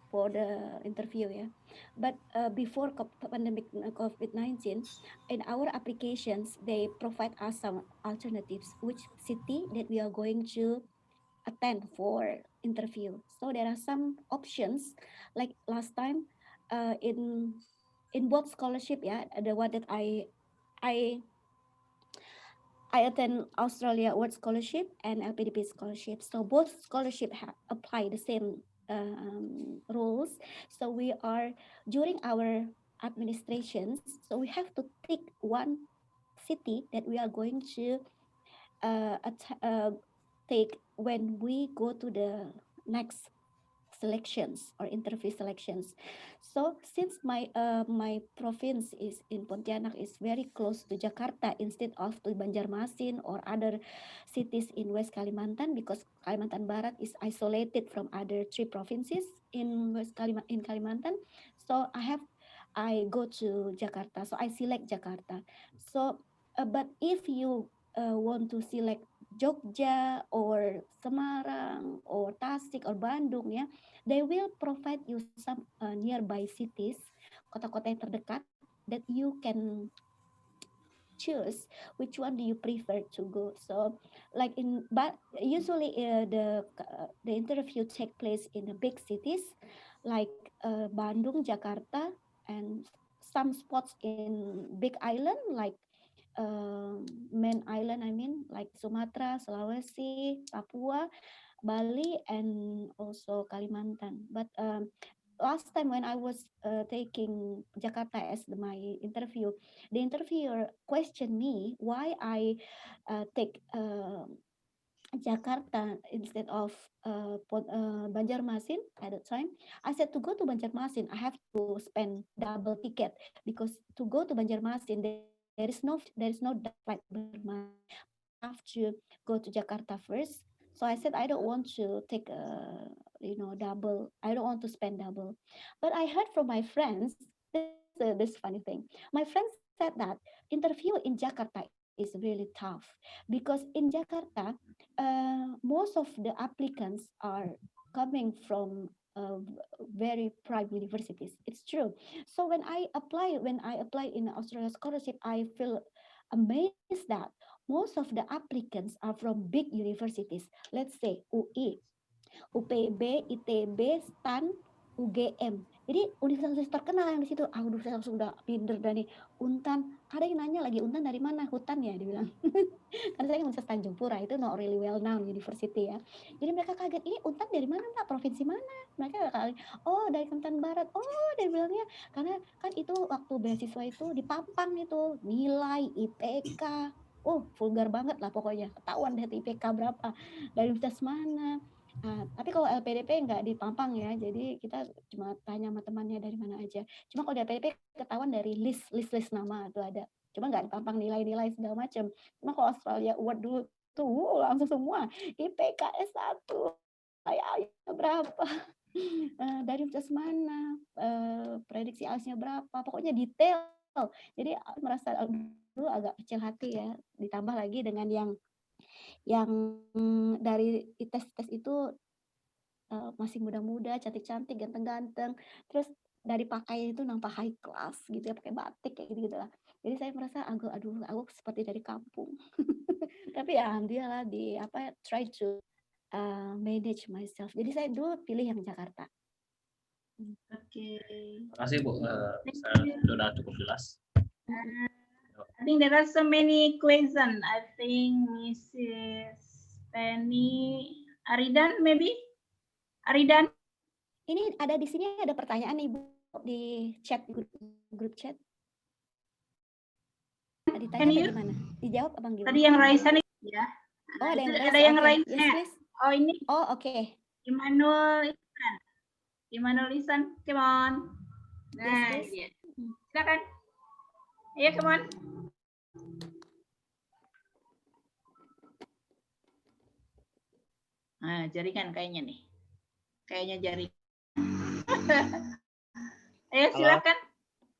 for the interview, yeah. But before pandemic COVID-19, in our applications they provide us some alternatives, which city that we are going to attend for interview. So there are some options, like last time in both scholarship, yeah, the one that I attend Australia Award Scholarship and LPDP Scholarship. So both scholarship apply the same rules. So we are during our administrations, so we have to pick one city that we are going to take when we go to the next selections or interview selections. So since my province is in Pontianak is very close to Jakarta instead of to Banjarmasin or other cities in West Kalimantan, because Kalimantan Barat is isolated from other 3 provinces in Kalimantan. So I go to Jakarta. So I select Jakarta. So but if you want to select Jogja or Semarang or Tasik or Bandung, ya, they will provide you some nearby cities, kota-kota yang terdekat that you can choose which one do you prefer to go. So like but usually the interview take place in the big cities like Bandung, Jakarta, and some spots in big island like main island, I mean, like Sumatra, Sulawesi, Papua, Bali, and also Kalimantan. But last time when I was taking Jakarta as my interview, the interviewer questioned me why I take Jakarta instead of Banjarmasin at the time. I said to go to Banjarmasin, I have to spend double ticket because to go to Banjarmasin there is no direct flight. I have to go to Jakarta first. So I said I don't want to take double. I don't want to spend double. But I heard from my friends this funny thing. My friends said that interview in Jakarta is really tough because in Jakarta most of the applicants are coming from very prime universities. It's true. So when I apply in Australia scholarship, I feel amazed that most of the applicants are from big universities. Let's say UI, UPB, ITB, STAN, UGM. Jadi universitas terkenal yang di situ. Aduh, saya langsung udah pinter dah nih. Untan, ada yang nanya lagi, Untan dari mana? Hutan ya, dibilang. Karena saya Universitas Tanjung Pura, itu not really well known university ya. Jadi mereka kaget, ini Untan dari mana Mbak? Provinsi mana? Mereka kaget, oh dari Kalimantan Barat. Oh, dia bilangnya, karena kan itu waktu beasiswa itu di Pampang itu, nilai, IPK. Oh, vulgar banget lah pokoknya. Ketahuan deh IPK berapa. Dari universitas mana. Tapi kalau LPDP nggak di Pampang ya, jadi kita cuma tanya sama temannya dari mana aja. Cuma kalau di LPDP ketahuan dari list nama itu ada. Cuma nggak di Pampang nilai-nilai segala macam. Cuma kalau Australia Award dulu tuh langsung semua IPK S1, ayahnya berapa, dari universitas mana, prediksi ALS-nya berapa, pokoknya detail. Jadi merasa dulu agak kecil hati ya, ditambah lagi dengan yang dari tes itu masih muda-muda, cantik-cantik, ganteng-ganteng, terus dari pakaian itu nampak high class gitu ya, pakai batik kayak gitu lah. Jadi saya merasa aku seperti dari kampung. Tapi ya alhamdulillah try to manage myself. Jadi saya dulu pilih yang Jakarta. Oke. Terima kasih Bu, sudah cukup jelas. I think there are so many questions. I think Mrs. Penny Aridan maybe? Aridan? Ini ada di sini ada pertanyaan Ibu di chat grup chat. Ditanya gimana? Dijawab Abang gimana? Tadi yang Raisan ya. Oh, ada yang ada yang okay. Raisan. Yes, please. Oh, ini. Oh, oke. Okay. Immanuel Isan, come on. Nah, yes, yes. Silakan. Ayo, come on. Nah, jaringan kayaknya nih. Kayaknya jaringan. Ayo, silakan.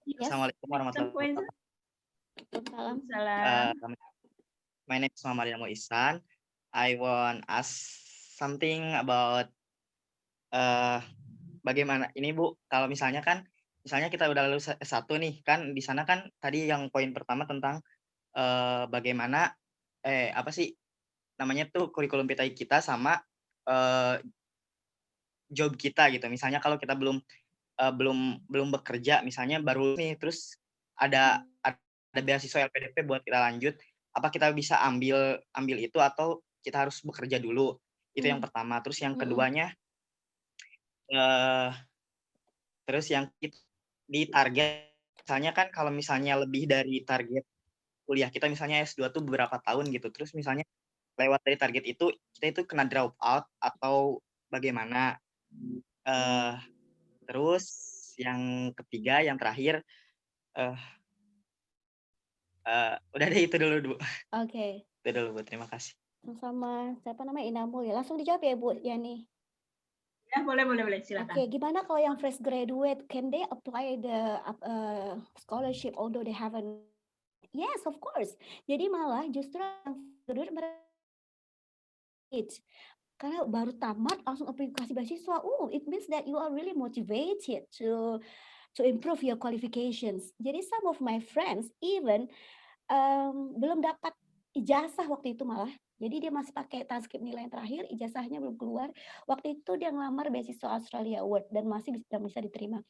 Yes. Assalamualaikum warahmatullahi wabarakatuh. Salam. My name is Muhammad Ilmu Ihsan. I want ask something about bagaimana ini Bu, kalau misalnya kita udah lulus S1 nih, kan di sana kan tadi yang poin pertama tentang bagaimana apa sih namanya tuh kurikulum PTI kita sama job kita gitu. Misalnya kalau kita belum bekerja, misalnya baru nih, terus ada beasiswa LPDP buat kita lanjut, apa kita bisa ambil itu atau kita harus bekerja dulu? Itu yang pertama. Terus yang keduanya, terus yang di target, misalnya kan kalau misalnya lebih dari target kuliah kita, misalnya S2 tuh beberapa tahun gitu, terus misalnya lewat dari target itu, kita itu kena drop out atau bagaimana? Terus yang ketiga, yang terakhir, udah deh itu dulu Bu. Oke. Itu dulu Bu, terima kasih. Sama siapa namanya Inamul ya, langsung dijawab ya Bu Yani. Ya, boleh silakan. Oke, gimana kalau yang fresh graduate, can they apply the scholarship although they haven't? Yes, of course. Jadi malah justru yang graduate karena baru tamat langsung aplikasi beasiswa. It means that you are really motivated to to improve your qualifications. Jadi some of my friends even belum dapat ijazah waktu itu malah. Jadi dia masih pakai transkrip nilai yang terakhir, ijazahnya belum keluar. Waktu itu dia ngelamar beasiswa Australia Award dan masih bisa diterima.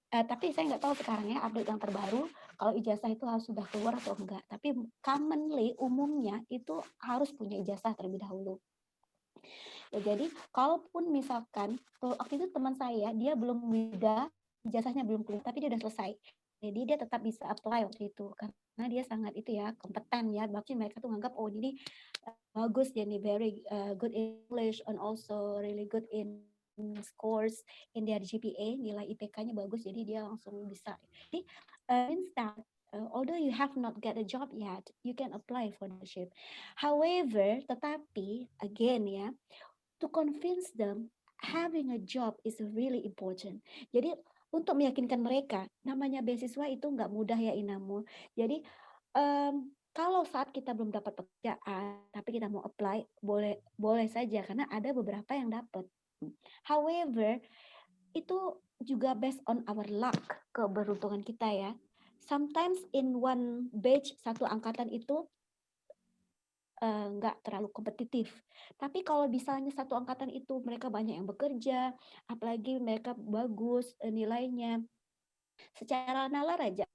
Tapi saya nggak tahu sekarang ya update yang terbaru kalau ijazah itu harus sudah keluar atau enggak. Tapi commonly umumnya itu harus punya ijazah terlebih dahulu. Ya, jadi kalaupun misalkan waktu itu teman saya dia belum wida, ijazahnya belum keluar tapi dia udah selesai. Jadi dia tetap bisa apply waktu itu karena dia sangat itu ya kompeten ya. Bahkan mereka tuh nganggap oh ini bagus dia nih very good English and also really good in scores in their GPA, nilai IPK-nya bagus jadi dia langsung bisa. Jadi means that although you have not get a job yet, you can apply for the ship. However, tetapi again ya, to convince them having a job is really important. Jadi untuk meyakinkan mereka, namanya beasiswa itu nggak mudah ya Inamul. Jadi kalau saat kita belum dapat pekerjaan, tapi kita mau apply, boleh saja karena ada beberapa yang dapat. However, itu juga based on our luck, keberuntungan kita ya. Sometimes in one batch, satu angkatan itu nggak terlalu kompetitif. Tapi kalau misalnya satu angkatan itu mereka banyak yang bekerja, apalagi mereka bagus nilainya, secara nalar aja,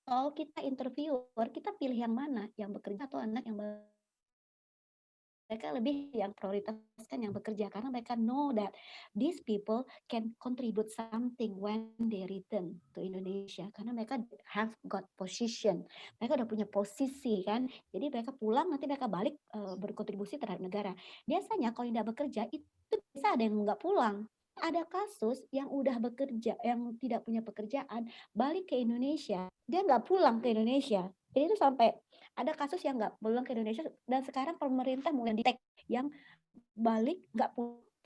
kalau kita interviewer, kita pilih yang mana, yang bekerja atau anak yang mereka lebih yang prioritaskan yang bekerja karena mereka know that these people can contribute something when they return to Indonesia karena mereka have got position, mereka udah punya posisi kan, jadi mereka pulang nanti mereka balik berkontribusi terhadap negara. Biasanya kalau tidak bekerja itu bisa ada yang nggak pulang. Ada kasus yang udah bekerja, yang tidak punya pekerjaan, balik ke Indonesia, dia nggak pulang ke Indonesia. Jadi itu sampai ada kasus yang nggak pulang ke Indonesia dan sekarang pemerintah mulai detect yang balik nggak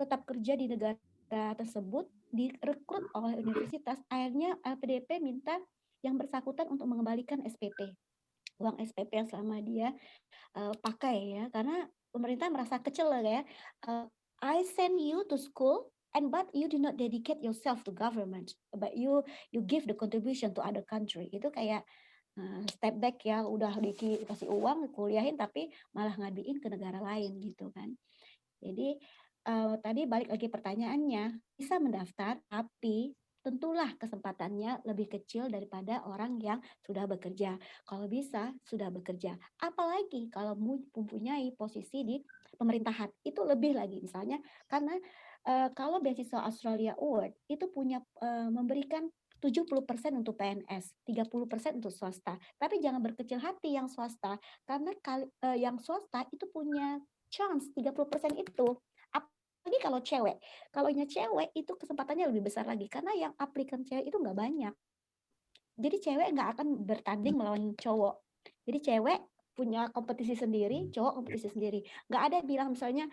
tetap kerja di negara tersebut direkrut oleh universitas. Akhirnya LPDP minta yang bersangkutan untuk mengembalikan SPP, uang SPP yang selama dia pakai ya, karena pemerintah merasa kecil lah ya. I send you to school and but you do not dedicate yourself to government, but you give the contribution to other country. Itu kayak step back ya, udah dikasih uang kuliahin tapi malah ngaduin ke negara lain gitu kan. Jadi tadi balik lagi pertanyaannya, bisa mendaftar tapi tentulah kesempatannya lebih kecil daripada orang yang sudah bekerja. Kalau bisa sudah bekerja, apalagi kalau mempunyai posisi di pemerintahan itu lebih lagi misalnya karena kalau beasiswa Australia Award itu punya memberikan 70% untuk PNS, 30% untuk swasta. Tapi jangan berkecil hati yang swasta, karena yang swasta itu punya chance 30% itu. Apalagi kalau cewek. Kalau cewek itu kesempatannya lebih besar lagi, karena yang aplikan cewek itu nggak banyak. Jadi cewek nggak akan bertanding melawan cowok. Jadi cewek punya kompetisi sendiri, cowok kompetisi sendiri. Nggak ada bilang misalnya,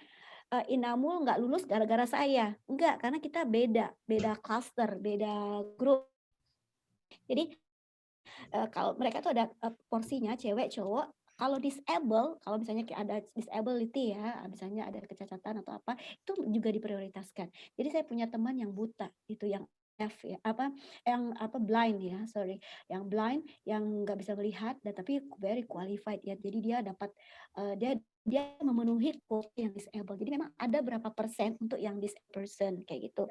Inamul nggak lulus gara-gara saya. Enggak, karena kita beda cluster, beda grup. Jadi kalau mereka tuh ada porsinya cewek cowok. Kalau disable, kalau misalnya ada disability ya, misalnya ada kecacatan atau apa, itu juga diprioritaskan. Jadi saya punya teman yang buta, itu yang blind ya, yang blind, yang nggak bisa melihat, dan tapi very qualified ya. Jadi dia dapat dia memenuhi quota yang disable. Jadi memang ada berapa persen untuk yang disabled person kayak gitu.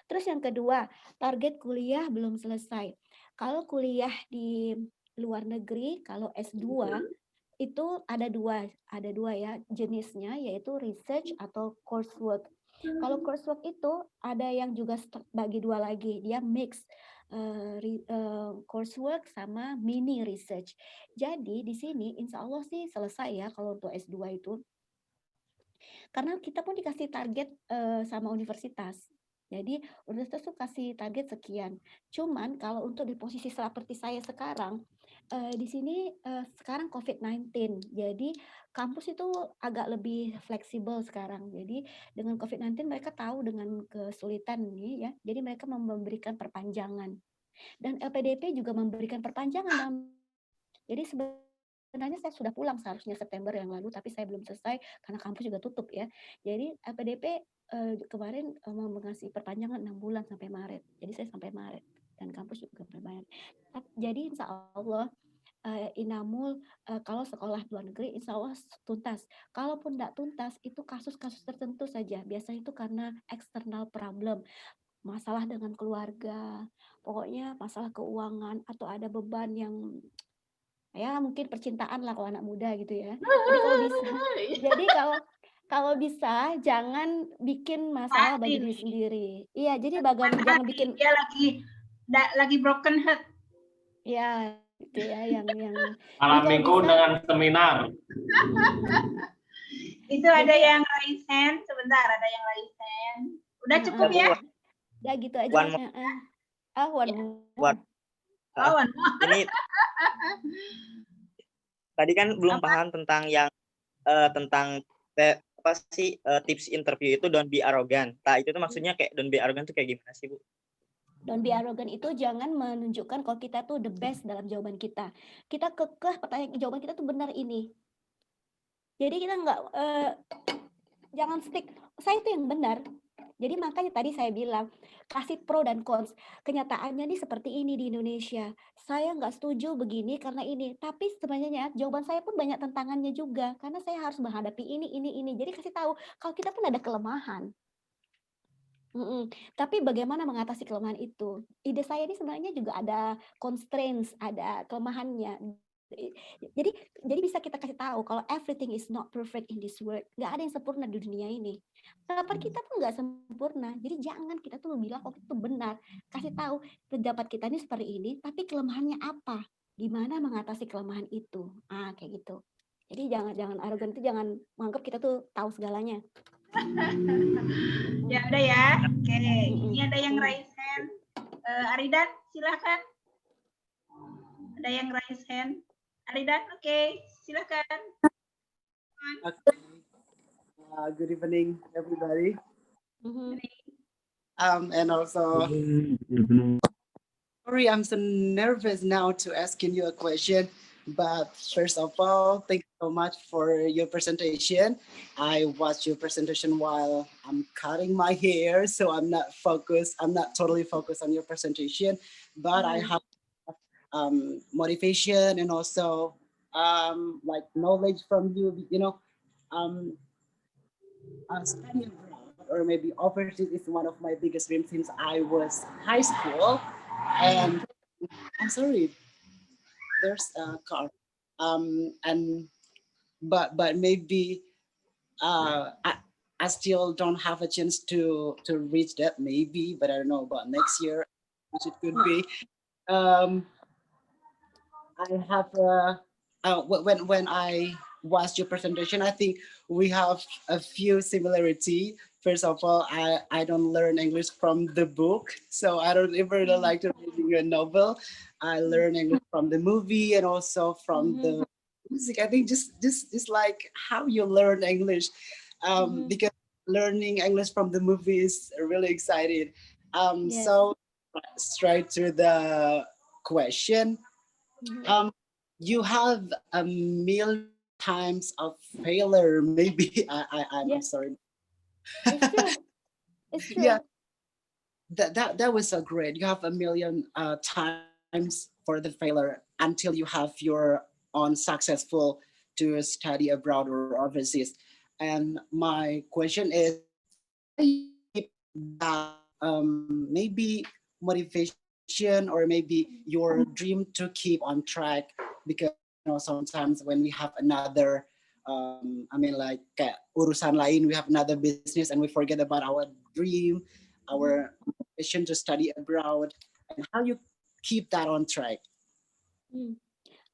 Terus yang kedua, target kuliah belum selesai. Kalau kuliah di luar negeri, kalau S2 itu ada dua ya jenisnya, yaitu research atau coursework. Kalau coursework itu ada yang juga bagi dua lagi, dia mix coursework sama mini research. Jadi di sini insya Allah sih selesai ya kalau untuk S2 itu. Karena kita pun dikasih target sama universitas. Jadi universitas tuh kasih target sekian. Cuman kalau untuk di posisi seperti saya sekarang, di sini sekarang COVID-19. Jadi kampus itu agak lebih fleksibel sekarang. Jadi dengan COVID-19 mereka tahu dengan kesulitan ini ya. Jadi mereka memberikan perpanjangan. Dan LPDP juga memberikan perpanjangan. Jadi sebenarnya saya sudah pulang seharusnya September yang lalu, tapi saya belum selesai karena kampus juga tutup ya. Jadi LPDP kemarin mau mengasih perpanjangan 6 bulan sampai Maret. Jadi saya sampai Maret. dan kampus juga berbayar. Jadi insya Allah Inamul kalau sekolah luar negeri insya Allah tuntas. Kalaupun tidak tuntas itu kasus-kasus tertentu saja. Biasanya itu karena external problem, masalah dengan keluarga, pokoknya masalah keuangan atau ada beban yang ya mungkin percintaan lah kalau anak muda gitu ya. Jadi kalau bisa, jadi kalau bisa jangan bikin masalah bagi diri sendiri. Iya, jadi jangan bikin dia lagi broken heart. Ya, itu ya yang Malam minggu dengan seminar. Itu ada yang raise hand, sebentar ada yang raise hand. Udah cukup ya? Udah gitu aja. One more. One more. One more. Ini tadi kan belum paham tentang yang tentang apa sih tips interview itu don't be arrogant. Nah, itu tuh maksudnya kayak don't be arrogant tuh kayak gimana sih, Bu? Don't be arrogant itu jangan menunjukkan kalau kita tuh the best dalam jawaban kita. Kita kekeh pertanyaan jawaban kita tuh benar ini. Jadi kita nggak jangan stick saya itu yang benar. Jadi makanya tadi saya bilang kasih pro dan cons. Kenyataannya nih seperti ini di Indonesia. Saya nggak setuju begini karena ini. Tapi sebenarnya jawaban saya pun banyak tantangannya juga karena saya harus menghadapi ini. Jadi kasih tahu kalau kita pun ada kelemahan. Tapi bagaimana mengatasi kelemahan itu? Ide saya ini sebenarnya juga ada constraints, ada kelemahannya. Jadi bisa kita kasih tahu kalau everything is not perfect in this world. Nggak ada yang sempurna di dunia ini. Pendapat kita pun nggak sempurna. Jadi jangan kita tuh bilang kalau itu benar. Kasih tahu pendapat kita ini seperti ini, tapi kelemahannya apa? Gimana mengatasi kelemahan itu? Kayak gitu. Jadi jangan arogan itu jangan menganggap kita tuh tahu segalanya. Ya udah ya. Oke. Ini ada yang raise hand. Aridan, silakan. Ada yang raise hand. Aridan, oke, silakan. Okay. Good evening, everybody. And also, sorry, I'm so nervous now to asking you a question. But first of all, thank you so much for your presentation. I watched your presentation while I'm cutting my hair, so I'm not focused. I'm not totally focused on your presentation, but I have motivation and also like knowledge from you, studying abroad or maybe overseas is one of my biggest dreams since I was high school. And I'm sorry, there's a car. But maybe I still don't have a chance to reach that maybe, but I don't know about next year, which it could be. I have when I watched your presentation, I think we have a few similarity. First of all, I don't learn English from the book, so I don't ever like to read a novel. I learn English from the movie and also from the music. I think just like how you learn English, because learning English from the movie is really exciting. Yes. So straight to the question. You have a million times of failure. Maybe I'm sorry. It's true. It's true. Yeah, that was so great. You have a million times for the failure until you have your own successful to study abroad or overseas. And my question is, maybe motivation or maybe your dream to keep on track, because sometimes when we have another like kayak urusan lain, we have another business and we forget about our dream, our ambition to study abroad, and how you keep that on track.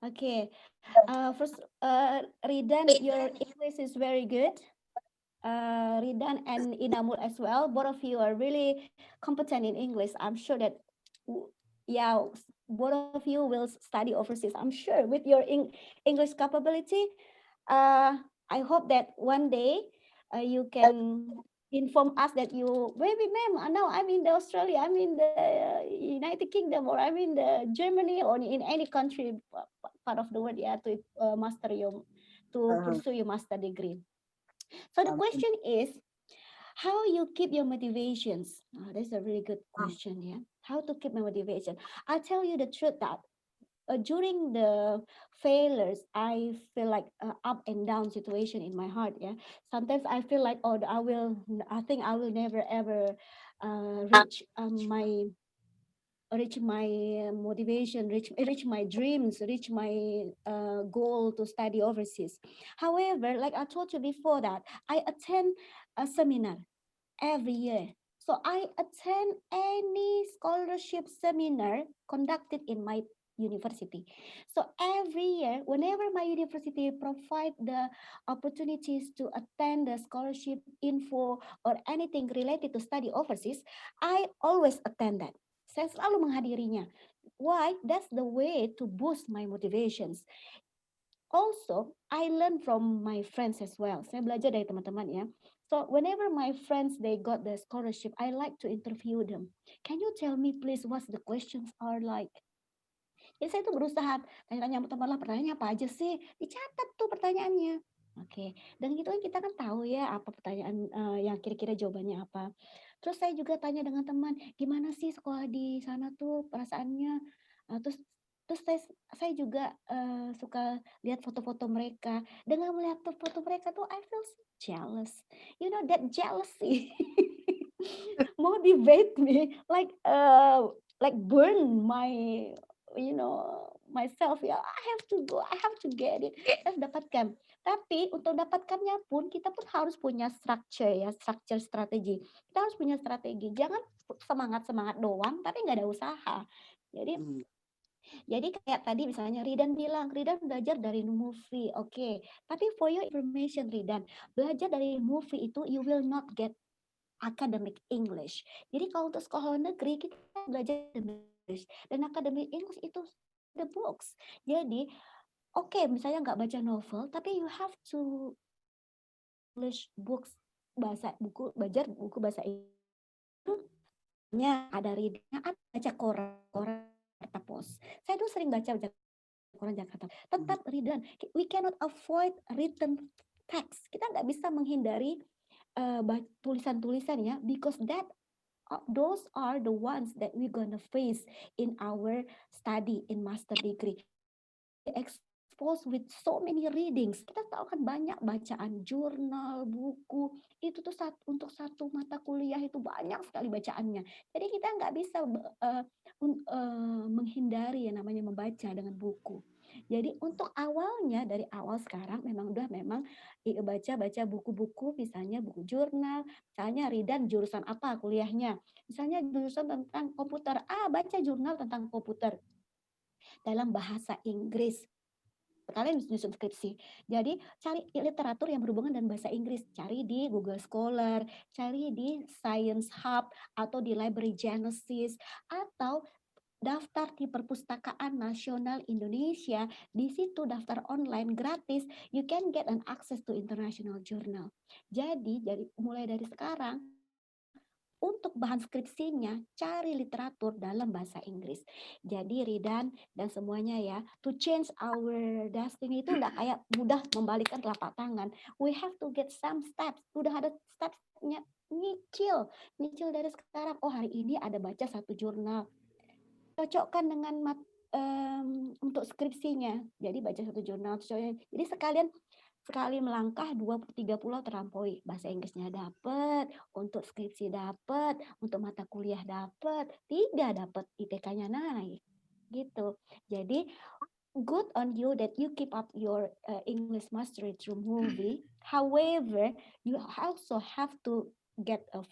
Okay. First, Ridan, your English is very good. Ridan and Inamul as well. Both of you are really competent in English. I'm sure that, both of you will study overseas. I'm sure with your English capability. I hope that one day you can inform us that you, maybe ma'am, now I'm in the Australia, I'm in the United Kingdom, or I'm in the Germany, or in any country part of the world, to master pursue your master degree. So the question is, how you keep your motivations? That's a really good question. How to keep my motivation? I tell you the truth that during the failures, I feel like up and down situation in my heart. Yeah, sometimes I feel like, oh, I think I will never ever reach my motivation, reach my dreams, reach my goal to study overseas. However, like I told you before, that I attend a seminar every year. So I attend any scholarship seminar conducted in my university. So every year, whenever my university provide the opportunities to attend the scholarship info or anything related to study overseas, I always attend that. Saya selalu menghadirinya. Why? That's the way to boost my motivations. Also, I learn from my friends as well. Saya belajar dari teman-teman ya. So whenever my friends they got the scholarship, I like to interview them. Can you tell me please what the questions are like? Jadi saya tuh berusaha tanya-tanya sama teman lah, pertanyaannya apa aja sih? Dicatat tuh pertanyaannya. Oke, dan gitu kan kita kan tahu ya apa pertanyaan yang kira-kira jawabannya apa. Terus saya juga tanya dengan teman, gimana sih sekolah di sana tuh perasaannya? Terus terus saya juga suka lihat foto-foto mereka. Dengan melihat foto mereka tuh I feel so jealous. You know that jealousy motivate me like burn my myself ya. I have to go, I have to get it. Harus dapatkan. Tapi untuk dapatkannya pun kita pun harus punya structure strategi. Kita harus punya strategi. Jangan semangat doang tapi nggak ada usaha. Jadi kayak tadi misalnya Ridan bilang, Ridan belajar dari movie, oke. Tapi for your information Ridan, belajar dari movie itu you will not get academic English. Jadi kalau untuk sekolah negeri kita belajar English dan academic English itu the books. Jadi oke, misalnya nggak baca novel, tapi you have to English books, belajar buku bahasa Inggris. Ada readingnya, baca koran Jakarta Post. Saya tuh sering baca koran Jakarta. Tetap reading. We cannot avoid written text. Kita nggak bisa menghindari tulisan-tulisan ya, because those are the ones that we're gonna face in our study in master degree. Exposed with so many readings. Kita tahu kan banyak bacaan jurnal, buku. Itu tuh untuk satu mata kuliah itu banyak sekali bacaannya. Jadi kita nggak bisa menghindari yang namanya membaca dengan buku. Jadi untuk awalnya dari awal sekarang memang baca buku-buku, misalnya buku jurnal, misalnya Ridan jurusan apa kuliahnya, misalnya jurusan tentang komputer, baca jurnal tentang komputer dalam bahasa Inggris. Kalian nyusun skripsi. Jadi cari literatur yang berhubungan dengan bahasa Inggris. Cari di Google Scholar, cari di Science Hub, atau di Library Genesis, atau daftar di Perpustakaan Nasional Indonesia. Di situ daftar online gratis. You can get an access to international journal. Jadi mulai dari sekarang, untuk bahan skripsinya, cari literatur dalam bahasa Inggris. Jadi Ridan dan semuanya ya, to change our destiny itu enggak kayak mudah membalikkan telapak tangan. We have to get some steps. Udah ada stepsnya, nyicil dari sekarang. Oh hari ini ada baca satu jurnal. Cocokkan dengan untuk skripsinya. Jadi baca satu jurnal. Jadi sekali melangkah 20-30 terlampaui. Bahasa Inggrisnya dapat, untuk skripsi dapat, untuk mata kuliah dapat, 3 dapat, IPK-nya naik. Gitu. Jadi good on you that you keep up your English mastery through movie. However, you also have to get a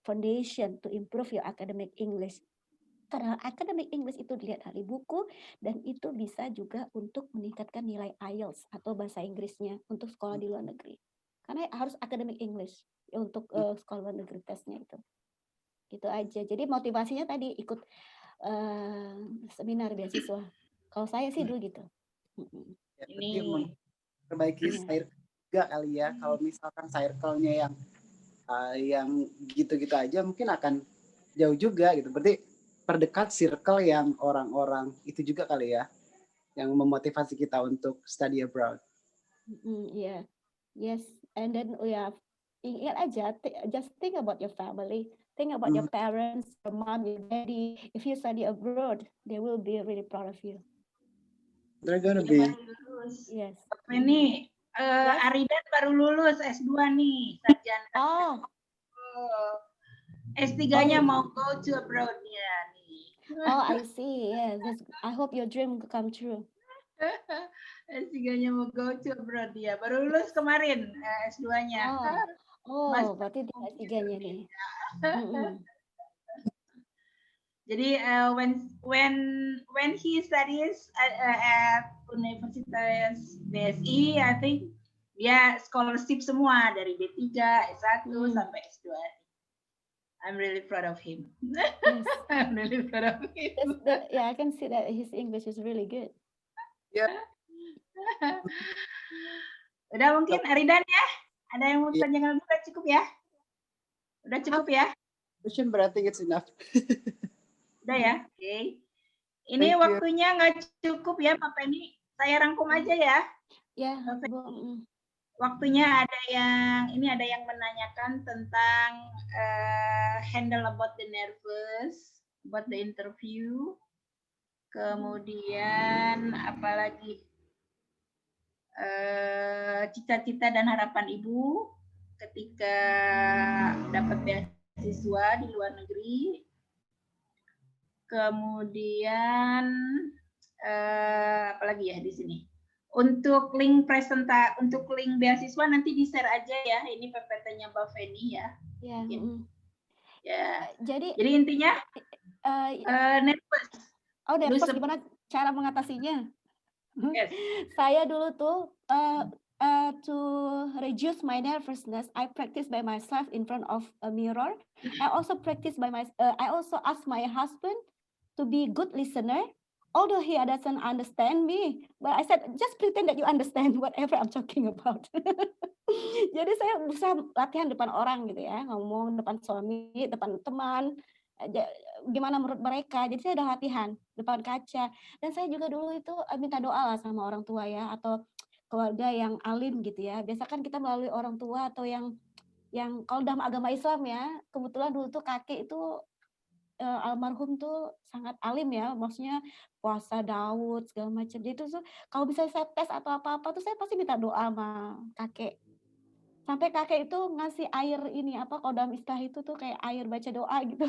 foundation to improve your academic English. Karena academic English itu dilihat dari buku, dan itu bisa juga untuk meningkatkan nilai IELTS atau bahasa Inggrisnya untuk sekolah di luar negeri. Karena harus academic English untuk sekolah luar negeri tesnya itu. Gitu aja. Jadi motivasinya tadi ikut seminar beasiswa. Kalau saya sih dulu gitu. Ini perbaiki circle juga kali ya. Kalau misalkan circle-nya yang gitu-gitu aja mungkin akan jauh juga gitu. Berarti perdekat circle yang orang-orang itu juga kali ya, yang memotivasi kita untuk study abroad. Yes, and then ingat aja, just think about your family. Think about your parents, your mom, your daddy. If you study abroad, they will be really proud of you. They're gonna Dia be. baru lulus. Yes. Ini Yes. Aridan baru lulus S2 nih, sarjana. Oh, S3-nya Oh. mau go to abroad ya nih. oh, I see. Yes, I hope your dream come true. S3-nya mau go to abroad dia. Baru lulus kemarin S2-nya. Oh, berarti dia S3-nya nih. Jadi when he studies at Universitas BSI, I think dia scholarship semua dari B3, S1 sampai S2. I'm really proud of him. Yes. I'm really proud of him. Yeah, I can see that his English is really good. Yeah. Udah mungkin Aridan ya? Ada yang mau tanyakan? Udah cukup ya? Udah cukup ya? Question, but I think it's enough. Udah ya? Oke. Ini Thank you. waktunya nggak cukup ya, Pak Penny. Saya rangkum aja ya. Ya, Waktunya ada yang menanyakan tentang handle about the nervous, about the interview. Kemudian apalagi cita-cita dan harapan Ibu ketika dapat beasiswa di luar negeri. Kemudian apalagi ya di sini. Untuk link untuk link beasiswa nanti di-share aja ya. Ini PPT-nya Mbak Feni ya. Ya. Ya. Jadi intinya nervous. Oh, nervous gimana cara mengatasinya? Yes. Saya dulu tuh to reduce my nervousness, I practice by myself in front of a mirror. I also I also ask my husband to be good listener. Although he doesn't understand me, but I said, just pretend that you understand whatever I'm talking about. Jadi saya berusaha latihan depan orang gitu ya, ngomong depan suami, depan teman, gimana menurut mereka. Jadi saya udah latihan depan kaca. Dan saya juga dulu itu minta doa lah sama orang tua ya, atau keluarga yang alim gitu ya. Biasa kan kita melalui orang tua atau yang kalau dalam agama Islam ya, kebetulan dulu tuh kakek itu almarhum tuh sangat alim ya, maksudnya puasa Daud segala macam. Jadi tuh kalau bisa saya tes atau apa-apa tuh saya pasti minta doa sama kakek. Sampai kakek itu ngasih air ini kalau dalam istilah itu tuh kayak air baca doa gitu.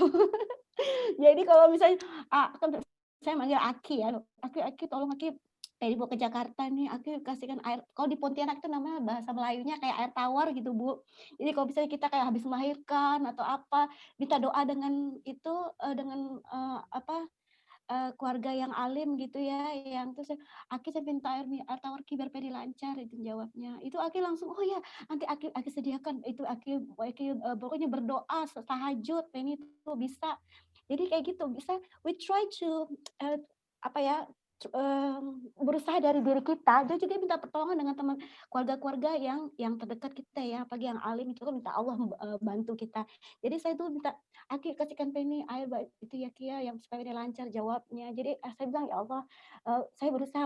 Jadi kalau misalnya kan saya manggil Aki ya, Aki tolong Aki dibawa ke Jakarta nih, Aki kasihkan air. Kalau di Pontianak itu namanya bahasa Melayunya kayak air tawar gitu Bu. Jadi kalau misalnya kita kayak habis melahirkan atau apa, minta doa dengan itu dengan keluarga yang alim gitu ya, yang terus Aki saya minta air tawar Ki biar Pedi lancar, itu jawabnya. Itu Aki langsung oh ya nanti Aki sediakan itu Aki pokoknya berdoa tahajud Penny itu bisa. Jadi kayak gitu bisa we try to berusaha dari diri kita, dan juga minta pertolongan dengan teman keluarga-keluarga yang terdekat kita ya, apalagi yang alim itu kan minta Allah bantu kita. Jadi saya tuh minta Aki kasihkan Penny air itu ya Kia yang supaya dia lancar jawabnya. Jadi saya bilang ya Allah, saya berusaha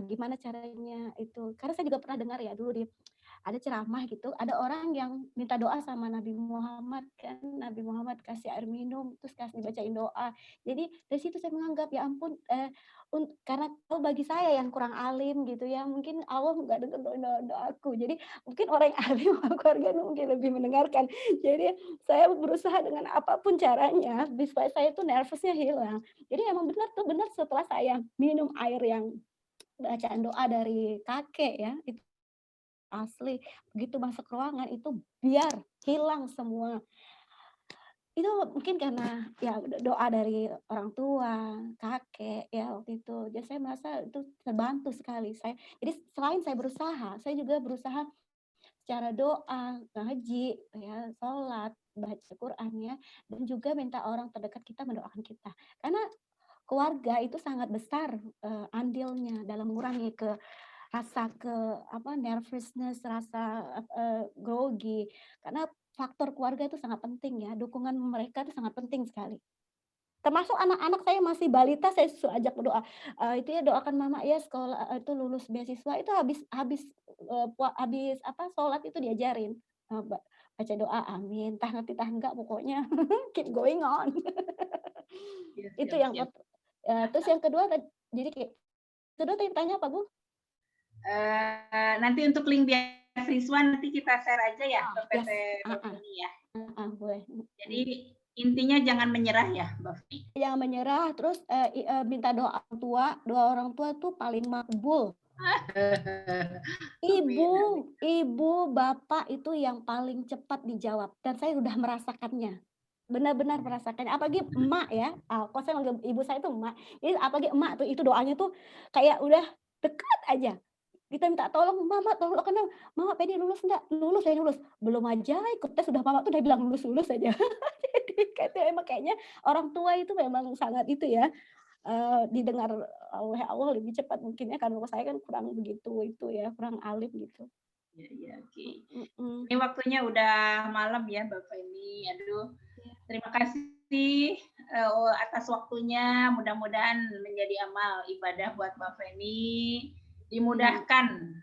gimana caranya itu, karena saya juga pernah dengar ya dulu ada ceramah gitu, ada orang yang minta doa sama Nabi Muhammad kan, Nabi Muhammad kasih air minum, terus kasih dibacain doa. Jadi dari situ saya menganggap ya ampun, karena kalau bagi saya yang kurang alim gitu ya, mungkin Allah nggak dengar doaku. Jadi mungkin orang yang alim keluarga mungkin lebih mendengarkan. Jadi saya berusaha dengan apapun caranya supaya saya itu nervousnya hilang. Jadi emang benar setelah saya minum air yang bacaan doa dari kakek ya, itu asli begitu masuk ruangan itu biar hilang semua. Itu mungkin karena ya doa dari orang tua, kakek ya waktu itu. Jadi saya merasa itu terbantu sekali. Jadi selain saya berusaha, saya juga berusaha secara doa, ngaji, ya, sholat, baca Quran ya, dan juga minta orang terdekat kita mendoakan kita. Karena keluarga itu sangat besar andilnya dalam mengurangi rasa nervousness, rasa grogi, karena faktor keluarga itu sangat penting ya, dukungan mereka itu sangat penting sekali. Termasuk anak-anak saya masih balita, saya ajak berdoa, itu ya doakan mama ya sekolah itu lulus beasiswa, itu habis sholat itu diajarin baca doa amin, tah ngerti tah enggak pokoknya keep going on. Itu yang terus yang kedua jadi kayak kedua tanya apa Bu? Nanti untuk link beasiswa nanti kita share aja ya ke PT ini ya. Boleh. Jadi intinya jangan menyerah ya, Mbak Feni. Jangan menyerah, terus minta doa orang tua tuh paling makbul. Ibu, bapak itu yang paling cepat dijawab dan saya udah merasakannya. Benar-benar merasakannya. Apalagi emak ya. Kok saya manggil ibu saya itu emak. Jadi apalagi emak tuh itu doanya tuh kayak udah dekat aja. Kita minta tolong mama, tolong karena mama pengen lulus enggak? Lulus. Belum aja ikut tes sudah mama tuh udah bilang lulus aja. Jadi emang kayaknya orang tua itu memang sangat itu ya. Didengar oleh Allah lebih cepat mungkin ya, karena saya kan kurang begitu itu ya, kurang alim gitu. Iya, oke. Ini waktunya udah malam ya, Mbak Feni. Aduh, terima kasih atas waktunya. Mudah-mudahan menjadi amal ibadah buat Mbak Feni. Dimudahkan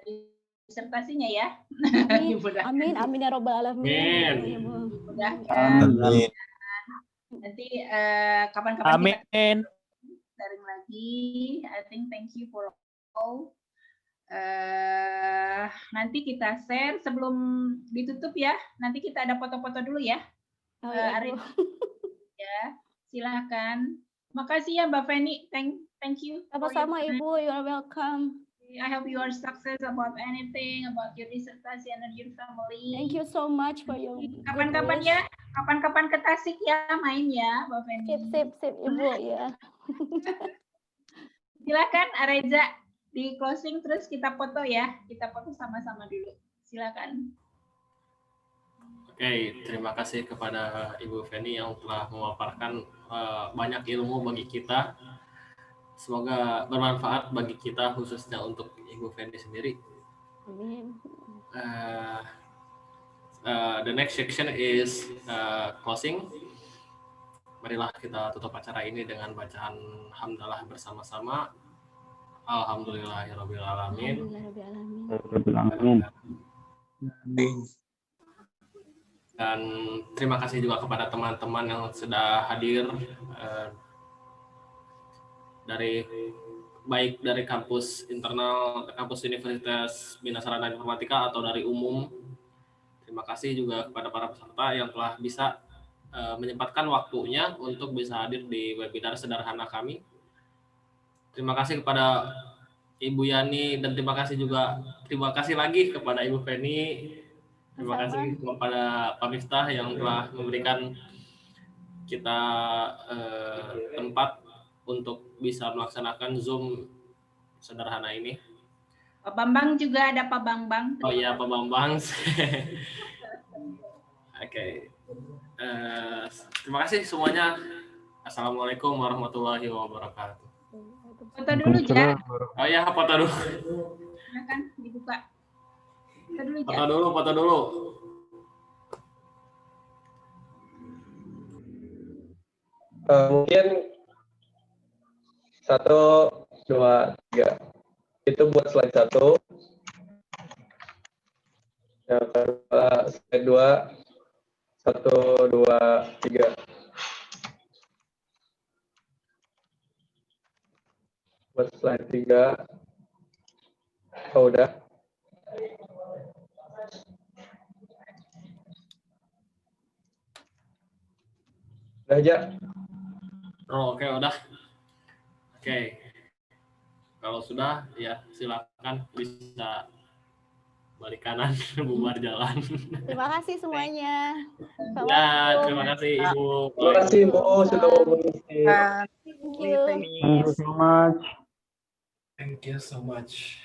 disertasinya ya. Amin ya robbal alamin. Dimudahkan. Amin. Nanti kapan-kapan Amin. kita sharing lagi. I think thank you for all. Nanti kita share sebelum ditutup ya. Nanti kita ada foto-foto dulu ya. Arin. Ya, silakan. Makasih ya Mbak Feni. Thank you. Sama-sama Ibu, you are welcome. I hope you are success about anything, about your dissertation and your family. Thank you so much for your Kapan-kapan ya, kapan-kapan ke Tasik ya main ya, Mbak Feni. Sip Ibu ya. Silakan Reza di closing terus kita foto ya, kita foto sama-sama dulu. Silakan. Oke, terima kasih kepada Ibu Feni yang telah memaparkan banyak ilmu bagi kita. Semoga bermanfaat bagi kita khususnya untuk Ibu Feni sendiri. Amin. The next section is closing. Marilah kita tutup acara ini dengan bacaan hamdalah bersama-sama. Alhamdulillahirabbil alamin. Dan terima kasih juga kepada teman-teman yang sudah hadir baik dari kampus internal, kampus Universitas Bina Sarana Informatika atau dari umum. Terima kasih juga kepada para peserta yang telah bisa menyempatkan waktunya untuk bisa hadir di webinar sederhana kami. Terima kasih kepada Ibu Yani dan terima kasih lagi kepada Ibu Feni. Terima kasih kepada Pak Miftah yang telah memberikan kita tempat untuk bisa melaksanakan Zoom sederhana ini. Pak Bambang juga ada Pak Bambang. Oh iya Pak Bambang. Oke. Terima kasih semuanya. Assalamualaikum warahmatullahi wabarakatuh. Foto dulu ya. Oh iya foto dulu. Silakan dibuka. Foto dulu. Mungkin 1, 2, 3. Itu buat slide 1. Yang kedua, slide 2. 1, 2, 3. Buat slide 3. Oh, udah. Udah aja. Oh, oke, udah. Oke. Kalau sudah, ya silakan bisa balik kanan, bubar jalan. Terima kasih semuanya. Ya, terima kasih Ibu. Terima kasih Ibu sudah mengisi. Thank you. Thank you so much. Thank you so much.